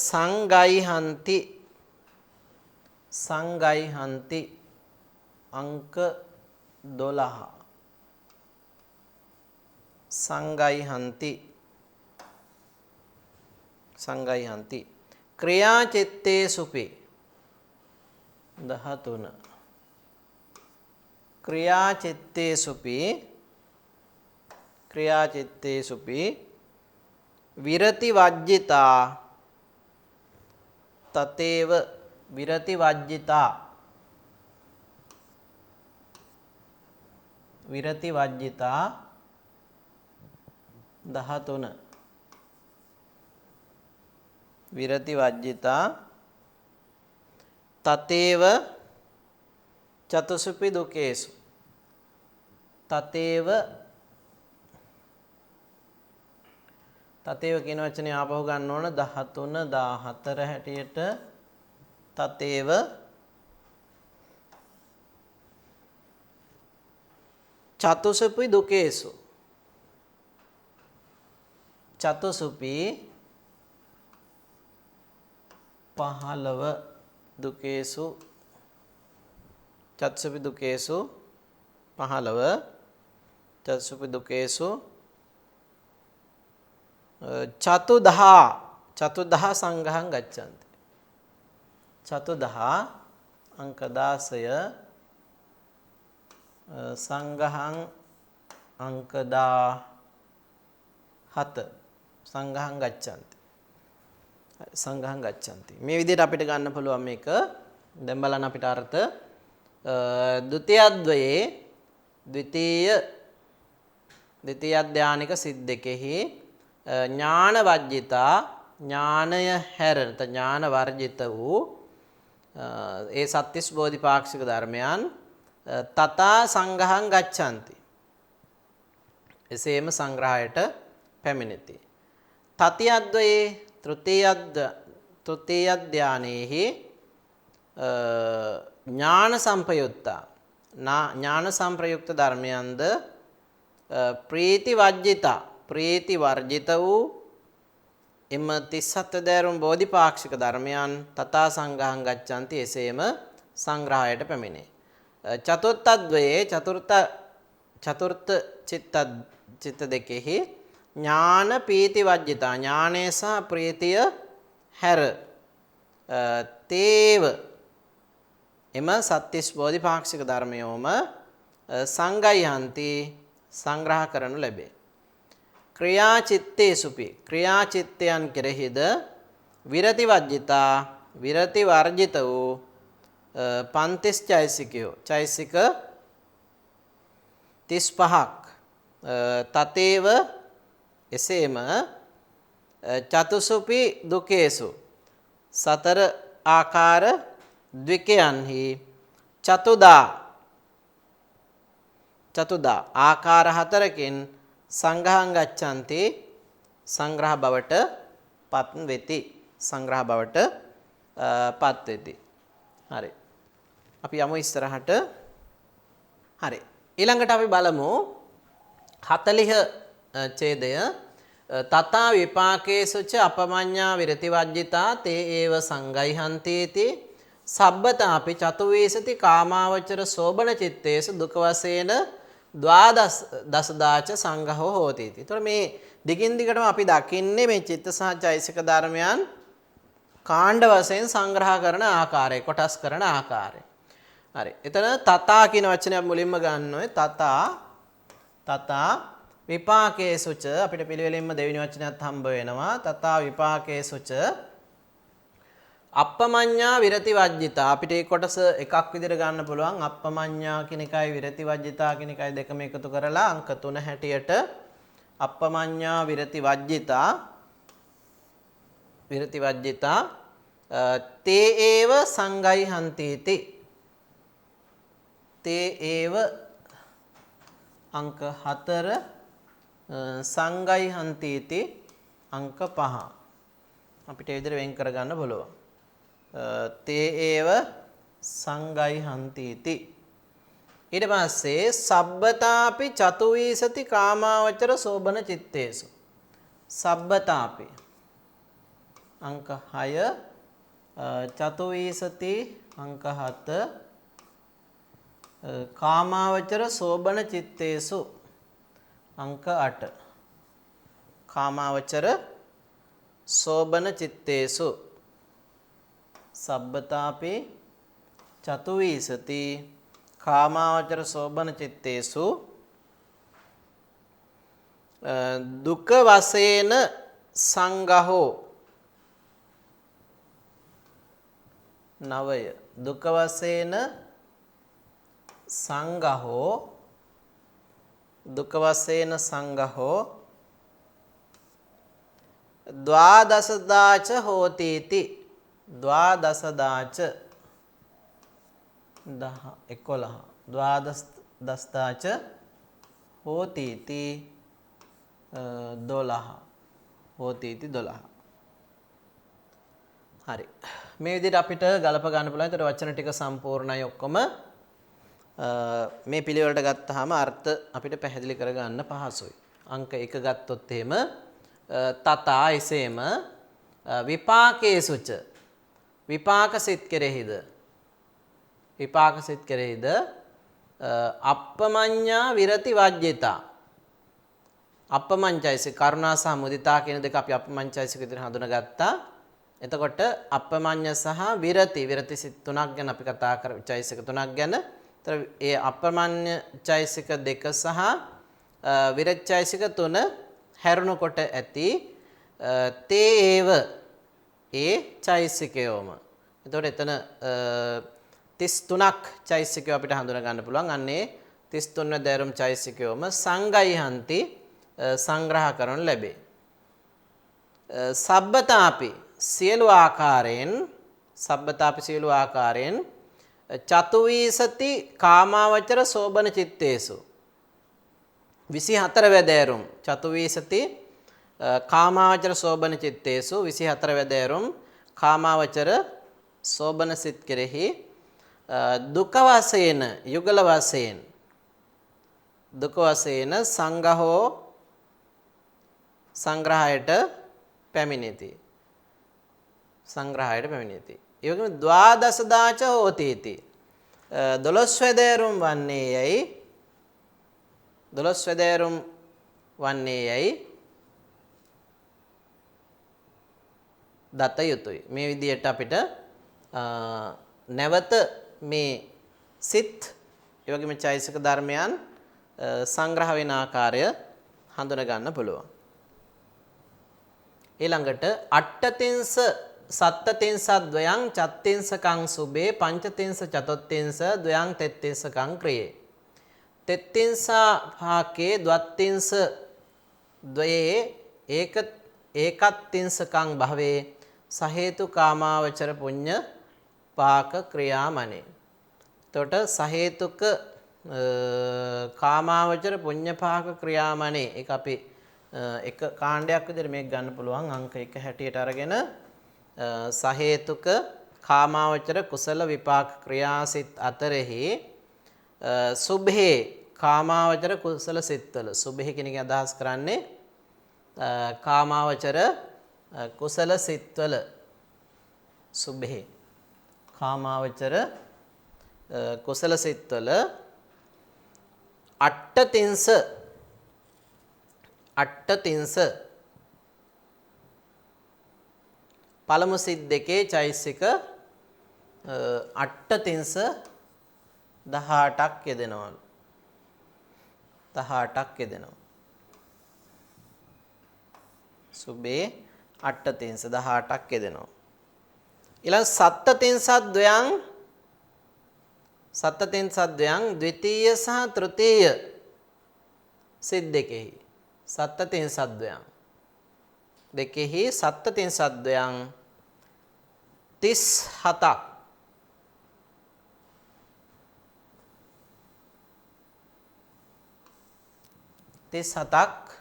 සංගයිහන්ති අංක 12. සංගයිහන්ති ක්‍රියාචිත්තේසුපි 13. ක්‍රියාචිත්තේසුපි විරති වජ්ජිතා තතේව විරති වජ්ජිතා 13. විරති වජ්ජිතා තතේව චතුසුපි දුකේසු. තතේව කියන වචනේ ආපහු ගන්න ඕන 13 14 හැටියට. තතේව චතුසුපි දුකේසු. චතුසුපි 15 දුකේසු චතුසුපි දුකේසු 15 චතුසුපි දුකේසු චතුදහ සංඝං ගච්ඡanti චතුදහ අංක 16 සංඝං අංක 17 සංඝං ගච්ඡanti සංඝං ගච්ඡanti මේ විදිහට අපිට ගන්න පුළුවන් මේක දැන් බලන්න අපිට අර්ථ ද්විතීයද්වයේ ද්විතීය ධානික සිද්දකෙහි ඥාන වජ්ජිතා ඥානය හැර ඥාන වර්ජිත වූ ඒ සත්‍තිස් බෝධිපාක්ෂික ධර්මයන් තථා සංඝං ගච්ඡanti එසේම සංග්‍රහයට පැමිණෙති තතියද්වයේ තෘතීය ධානයේහි ඥාන සම්පයුත්තා ඥාන සම්ප්‍රයුක්ත ධර්මයන්ද ප්‍රීති වජ්ජිතා ප්‍රීති වර්ජිත වූ එම 37 දෑරුම් බෝධිපාක්ෂික ධර්මයන් තථා සංඝං ගච්ඡanti එසේම සංග්‍රහයට පැමිණේ චතුර්ථද්වයේ චතුර්ථ චිත්ත දෙකෙහි ඥාන පීති වජ්ජිතා ඥානය සහ ප්‍රීතිය හැර තේව එම සත්‍තිස් බෝධිපාක්ෂික ධර්මයෝම සංගයහන්ති සංග්‍රහ කරනු ලැබේ ක්‍රියා චිත්තේසුපි ක්‍රියා චිත්තයන් කෙරෙහිද විරති වජ්ජිතා විරති වර්ජිත වූ පන්තිස් චෛසිකයෝ චෛසික 35ක් තතේව එසේම චතුසුපි දුකේසු සතර ආකාර ද්විකයන්හි චතුදා ආකාර හතරකින් සංඝං ගච්ඡanti සංග්‍රහ බවට පත් වෙති සංග්‍රහ බවට පත් වෙති හරි අපි යමු ඉස්සරහට හරි ඊළඟට අපි බලමු 40 ඡේදය තථා විපාකේසුච අපමඤ්ඤා විරති වජ්ජිතා තේ ඒව සංගයිහන්තේති සබ්බතාපි චතුවේසති කාමාවචර සෝබන චිත්තේසු දුක වශයෙන් ද්වාදසදාච සංඝහෝ හෝති. ඒතකොට මේ දිගින් දිගටම අපි දකින්නේ මේ චිත්ත සහ චෛසික ධර්මයන් කාණ්ඩ වශයෙන් සංග්‍රහ කරන ආකාරය, කොටස් කරන ආකාරය. හරි. එතන තථා කියන වචනය මුලින්ම ගන්න ඕනේ. තථා විපාකේසුච අපිට පිළිවෙලින්ම දෙවෙනි වචනයත් හම්බ වෙනවා. තථා විපාකේසුච අප්පමඤ්ඤා විරති වජ්ජිතා අපිට මේ කොටස එකක් විදිහට ගන්න පුළුවන්. අප්පමඤ්ඤා කියන එකයි විරති වජ්ජිතා කියන එකයි දෙකම එකතු කරලා අංක 3 හැටියට අප්පමඤ්ඤා විරති වජ්ජිතා තේ ඒව සංගයිහන්තිති තේ ඒව අංක 4 සංගයිහන්තිති අංක 5 අපිට ඒ විදිහට වෙන් කරගන්න බලව තේ ඒව සංගයිහන්තිති ඊට පස්සේ සබ්බතාපි චතුවීසති කාමාවචර සෝබන චිත්තේසු සබ්බතාපි අංක 6 චතුවීසති අංක 7 කාමාවචර සෝබන චිත්තේසු අංක 8 කාමාවචර සෝබන චිත්තේසු සබ්බතාපි චතුවීසති කාමාවචර සෝබන චිත්තේසු දුක වශයෙන් සංඝහෝ නවය දුක වශයෙන් සංඝහෝ දුක වශයෙන් සංඝහෝ ද්වාදසදාච හෝතිති ද්වාදසදාච 11 ද්වාදසදාච හෝතිති 12 හෝතිති 12 හරි මේ විදිහට අපිට ගලප ගන්න පුළුවන්. ඒතර වචන ටික සම්පූර්ණයි ඔක්කොම මේ පිළිවෙලට ගත්තාම අර්ථ අපිට පැහැදිලි කරගන්න පහසුයි. අංක 1 ගත්තොත් එහෙම තථා එසේම විපාකේසුච විපාක සිත් කෙරෙහිද විපාක සිත් කෙරෙහිද අප්පමඤ්ඤා විරති වජ්ජිතා. අප්පමඤ්ඤයිසික කරුණා සහ මුදිතා කියන දෙක අපි අප්පමඤ්ඤයිසික විදිහට හඳුනාගත්තා. එතකොට අප්පමඤ්ඤ සහ විරති සිත් තුනක් ගැන අපි කතා කර චෛසික තුනක් ගැන. ඒතර ඒ අප්පමඤ්ඤ චෛසික දෙක සහ විරති චෛසික තුන හැරුණු කොට ඇති තේ ඒව ඒ චෛසිකයෝම. එතකොට එතන 33ක් චෛසිකය අපිට හඳුනා ගන්න පුළුවන්. අන්නේ 33 වෙනි දෑරුම් චෛසිකයෝම සංගයිහන්ති සංග්‍රහ කරනු ලැබේ. සබ්බතාපි සියලු ආකාරයෙන් චතුවීසති කාමාවචර සෝබන චිත්තේසු 24 වැදෑරුම් චතුවීසති කාමාවචර සෝබන චිත්තේසු 24 වැදෑරුම් කාමාවචර සෝබන සිත් කෙරෙහි දුක වශයෙන් යුගල වශයෙන් දුක වශයෙන් සංඝහෝ සංග්‍රහයට පැමිණෙති. ඒ වගේම ද්වාදස දාච හෝතිති 12 වැදෑරුම් වන්නේ යයි දත යුතුයි. මේ විදිහට අපිට නැවත මේ සිත් ඒ වගේම චෛසික ධර්මයන් සංග්‍රහ වෙන ආකාරය හඳුනා ගන්න පුළුවන්. ඊළඟට අට්ඨතින්ස සත්තතින්ස ද්වයං චත්තින්සකං සුබේ පංචතින්ස චතුත්තින්ස ද්වයං තෙත්තින්සකං ක්‍රියේ. තෙත්තින්ස භාකේ ද්වත්තින්ස ද්වයේ ඒකත්තින්සකං භවේ සහේතු කාමාවචර පුඤ්ඤ පාක ක්‍රියාමනේ. එතකොට සහේතුක කාමාවචර පුඤ්ඤ පාක ක්‍රියාමනේ ඒක අපි එක කාණ්ඩයක් විදිහට මේක ගන්න පුළුවන් අංක 1 හැටියට අරගෙන සහේතුක කාමාවචර කුසල විපාක ක්‍රියාසිත අතරෙහි සුභේ කාමාවචර කුසල සිත්වල සුභේ කියන එක අදහස් කරන්නේ කාමාවචර කුසල සිත්වල සුභේ කාමාවචර කුසල සිත්වල අට්ඨතින්ස පළමු සිත් දෙකේ චෛසික අට්ඨතින්ස 18ක් යෙදෙනවලු. 18ක් යෙදෙනවා. සුභේ අට්ඨතින්ස 18ක් යෙදෙනවා. ඊළඟ සත්තතින්සද්වයං ද්විතීය සහ තෘතීය සිත් දෙකෙහි සත්තතින්සද්වයං දෙකෙහි සත්තතින්සද්වයං 37ක් 37ක්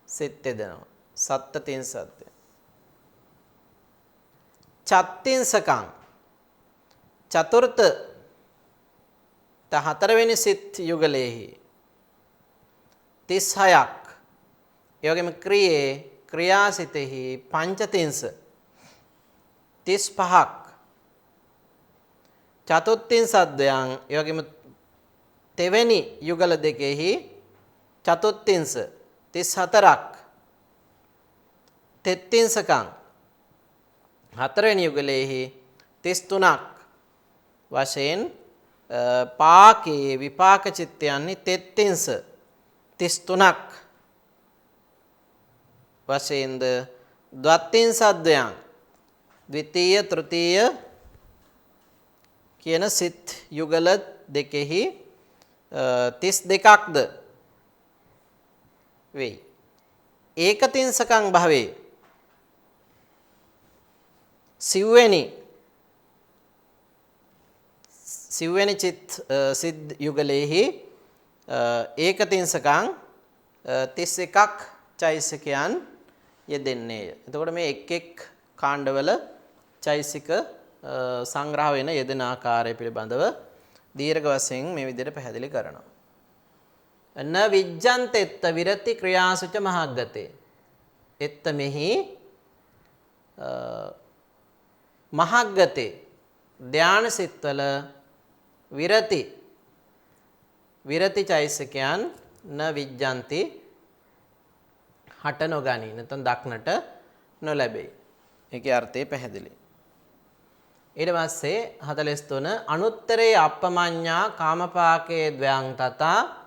සිත් දෙනවා. සත්තතින්සද්වයං චත්තින්සකං චතුර්ථ හතරවෙනි සිත් යුගලෙහි 36ක්. ඒ වගේම ක්‍රියාසිතෙහි පංචතින්ස 35ක්. චතුත්තින්සද්වයං ඒ වගේම තෙවැනි යුගල දෙකෙහි චතුත්තින්ස 34ක්. තෙත්තින්සකං හතරවෙනි යුගලෙහි 33ක් වශයෙන් පාකේ විපාක චිත්තයන්හි තෙත්තින්ස 33ක් වශයෙන්ද ද්වත්තින්සද්වයං ද්විතීය තෘතීය කියන සිත් යුගල දෙකෙහි 32ක්ද වෙයි. ඒකතින්සකං භවේ සිව්වෙනි සිත් යුගලෙහි ඒකතින්සකං 31ක් චෛසිකයන් යෙදෙන්නේය. එතකොට මේ එක් කාණ්ඩවල චෛසික සංග්‍රහ වෙන යෙදෙන ආකාරය පිළිබඳව දීර්ඝ වශයෙන් මේ විදිහට පැහැදිලි කරනවා. න විජ්ජන්තෙත්ත විරති ක්‍රියාසුච මහග්ගතේ. එත්ත මෙහි මහග්ගතේ ධාන සිත්වල විරති චෛසිකයන් න විජ්ජන්ති හට නොගනී නැත්නම් දක්නට නොලැබේ. ඒකේ අර්ථය පැහැදිලි. ඊට පස්සේ 43 අනුත්තරේ අප්පමඤ්ඤා කාමපාකේ ද්වයං තථා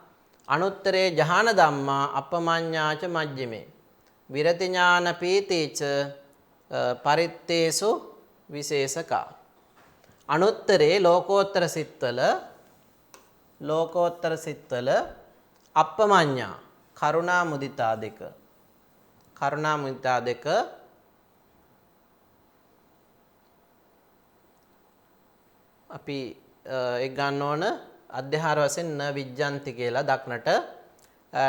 අනුත්තරේ ජහාන ධම්මා අප්පමඤ්ඤාච මජ්ජිමේ විරති ඥාන පීතිච පරිත්තේසු විශේෂකා. අනුත්තරේ ලෝකෝත්තර සිත්වල අප්පමඤ්ඤා කරුණා මුදිතා දෙක අපි ඒ ගන්න ඕන අධ්‍යාහාර වශයෙන් න විජ්ජන්ති කියලා දක්නට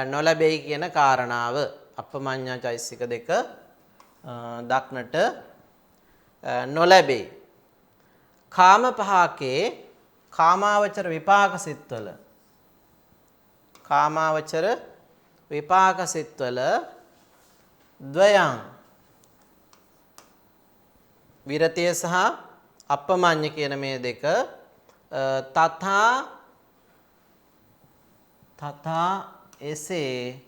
නොලැබෙයි කියන කාරණාව අප්පමඤ්ඤා චෛසික දෙක දක්නට නොලැබෙයි. කාම පහකේ කාමාවචර විපාක සිත්වල ද්වයං විරතිය සහ අප්පමඤ්ඤ කියන මේ දෙක තථා එසේ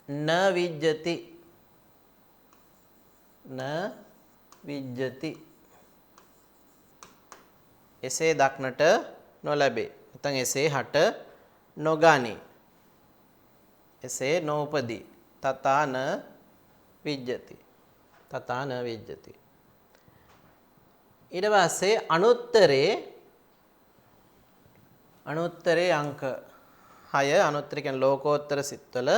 න විජ්ජති එසේ දක්නට නොලැබේ. නැත්නම් එසේ හට නොගනී. එසේ නොඋපදී. තථා න විජ්ජති. ඊට පස්සේ අනුත්තරේ අංක 6 අනුත්තර කියන්නේ ලෝකෝත්තර සිත්වල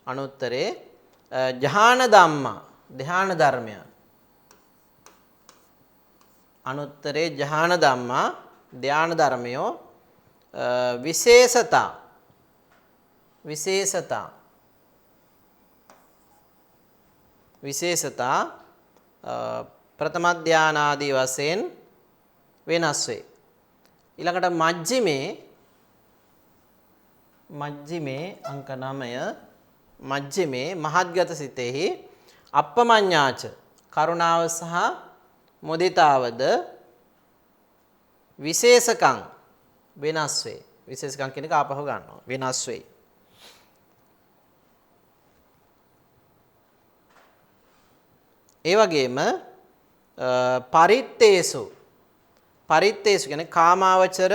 අනුත්තරේ ජහාන ධම්මා ධ්‍යාන ධර්මයන් අනුත්තරේ ජහාන ධම්මා ධ්‍යාන ධර්මයෝ විශේෂතා ප්‍රථම ධානාදී වශයෙන් වෙනස් වේ. ඊළඟට මජ්ජිමේ අංක 9 මජ්ජිමේ මහත්ගත සිතෙහි අප්පමඤ්ඤාච කරුණාව සහ මුදිතාවද විශේෂකම් වෙනස් වේ. විශේෂකම් කියන එක ආපහු ගන්නවා. වෙනස් වේ. ඒ වගේම පරිත්තේසු කියන්නේ කාමාවචර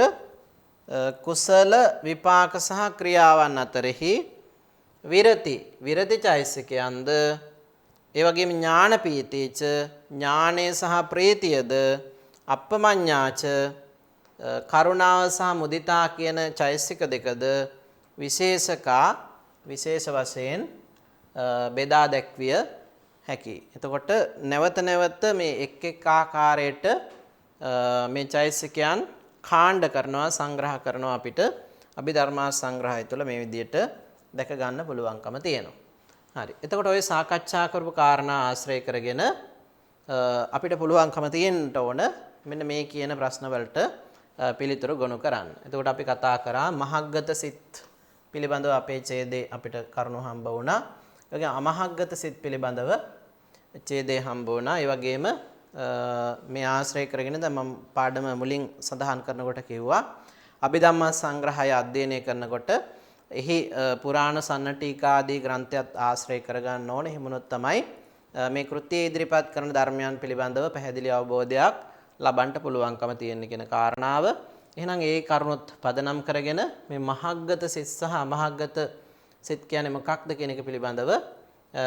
කුසල විපාක සහ ක්‍රියාවන් අතරෙහි විරති චෛසිකයන්ද ඒ වගේම ඥාන පීතිච ඥානය සහ ප්‍රීතියද අප්පමඤ්ඤාච කරුණාව සහ මුදිතා කියන චෛසික දෙකද විශේෂ වශයෙන් බෙදා දැක්විය හැකි. එතකොට නැවත මේ එක් ආකාරයට මේ චෛසිකයන් කාණ්ඩ කරනවා සංග්‍රහ කරනවා අපිට අභිධර්මා සංග්‍රහය තුළ මේ විදිහට දැක ගන්න පුළුවන්කම තියෙනවා. හරි. එතකොට ඔය සාකච්ඡා කරපු කාරණා ආශ්‍රය කරගෙන අපිට පුළුවන්කම තියෙන්න ඕන මෙන්න මේ කියන ප්‍රශ්න වලට පිළිතුරු ගොනු කරන්න. එතකොට අපි කතා කරා මහග්ගත සිත් පිළිබඳව අපේ ඡේදේ අපිට කරුණු හම්බ වුණා. ඒ වගේම අමහග්ගත සිත් පිළිබඳව ඡේදේ හම්බ වුණා. ඒ වගේම මේ ආශ්‍රය කරගෙන දැන් මම පාඩම මුලින් සඳහන් කරනකොට කිව්වා අභිධම්මා සංග්‍රහය අධ්‍යයනය කරනකොට එහි පුරාණ සන්නටීකා ආදී ග්‍රන්ථයත් ආශ්‍රය කරගන්න ඕනේ. එහෙමනොත් තමයි මේ කෘත්‍යයේ ඉදිරිපත් කරන ධර්මයන් පිළිබඳව පැහැදිලි අවබෝධයක් ලබන්න පුළුවන්කම තියෙන කියන කාරණාව. එහෙනම් ඒ කරුණොත් පදනම් කරගෙන මේ මහග්ගත සිත් සහ අමහග්ගත සිත් කියන්නේ මොකක්ද කියන එක පිළිබඳව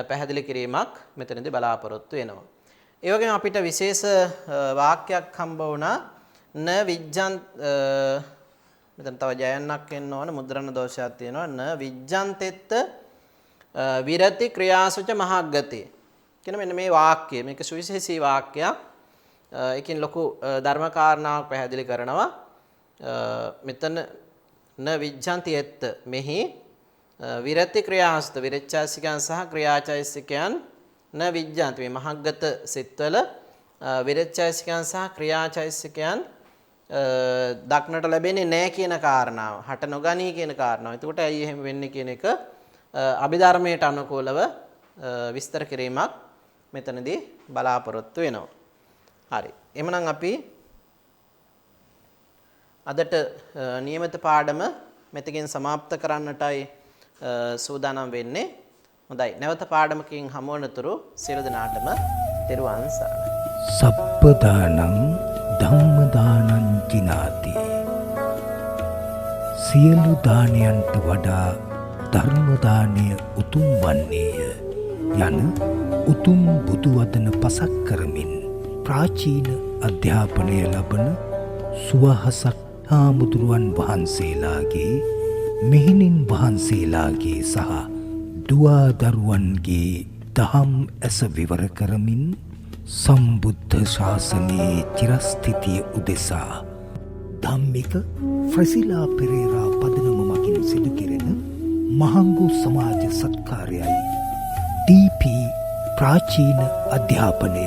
පැහැදිලි කිරීමක් මෙතනදී බලාපොරොත්තු වෙනවා. ඒ වගේම අපිට විශේෂ වාක්‍යයක් හම්බ වුණා න විජ්ජන් මෙතන තව ජයන්නක් එන්න ඕන මුද්‍රණ දෝෂයක් තියෙනවා න විජ්ජන්තෙත්ත විරති ක්‍රියාසුච මහග්ගතේ කියන මෙන්න මේ වාක්‍යය මේක සුවිශේෂී වාක්‍යයක්. ඒකෙන් ලොකු ධර්ම කාරණාවක් පැහැදිලි කරනවා. මෙතන න විජ්ජන්ති එත්ත මෙහි විරති ක්‍රියාස්ත විරච්ඡාසිකයන් සහ ක්‍රියාචෛසිකයන් න විජ්ජන්ති මේ මහග්ගත සිත්වල විරච්ඡාසිකයන් සහ ක්‍රියාචෛසිකයන් දක්නට ලැබෙන්නේ නැහැ කියන කාරණාව හට නොගනී කියන කාරණාව. එතකොට ඇයි එහෙම වෙන්නේ කියන එක අභිධර්මයට අනුකූලව විස්තර කිරීමක් මෙතනදී බලාපොරොත්තු වෙනවා. හරි. එhmenan අපි අදට නියමිත පාඩම මෙතකින් સમાપ્ત කරන්නටයි සූදානම් වෙන්නේ. හොඳයි. නැවත පාඩමකින් හමු වනතුරු සියලු දෙනාටම තෙරුවන් සරණයි. සබ්බදානං ධම්මදානං ජිනාති. සියලු දානයන්ට වඩා ධර්ම දානය උතුම් වන්නේය යන උතුම් බුදු වදන පසක් කරමින් ප්‍රාචීන අධ්‍යාපනය ලබන සුවහසක් හාමුදුරුවන් වහන්සේලාගේ මෙහෙණින් වහන්සේලාගේ සහ දුවාදරුවන්ගේ දහම් ඇස විවර කරමින් සම්බුද්ධ ශාසනයේ චිරස්ථිතිය උදෙසා ධම්මික ෆ්‍රසිලා පෙරේරා පදනම මගින් සිදු කෙරෙන මහංගු සමාජ සත්කාරයයි ඩීපී ප්‍රාචීන අධ්‍යාපනය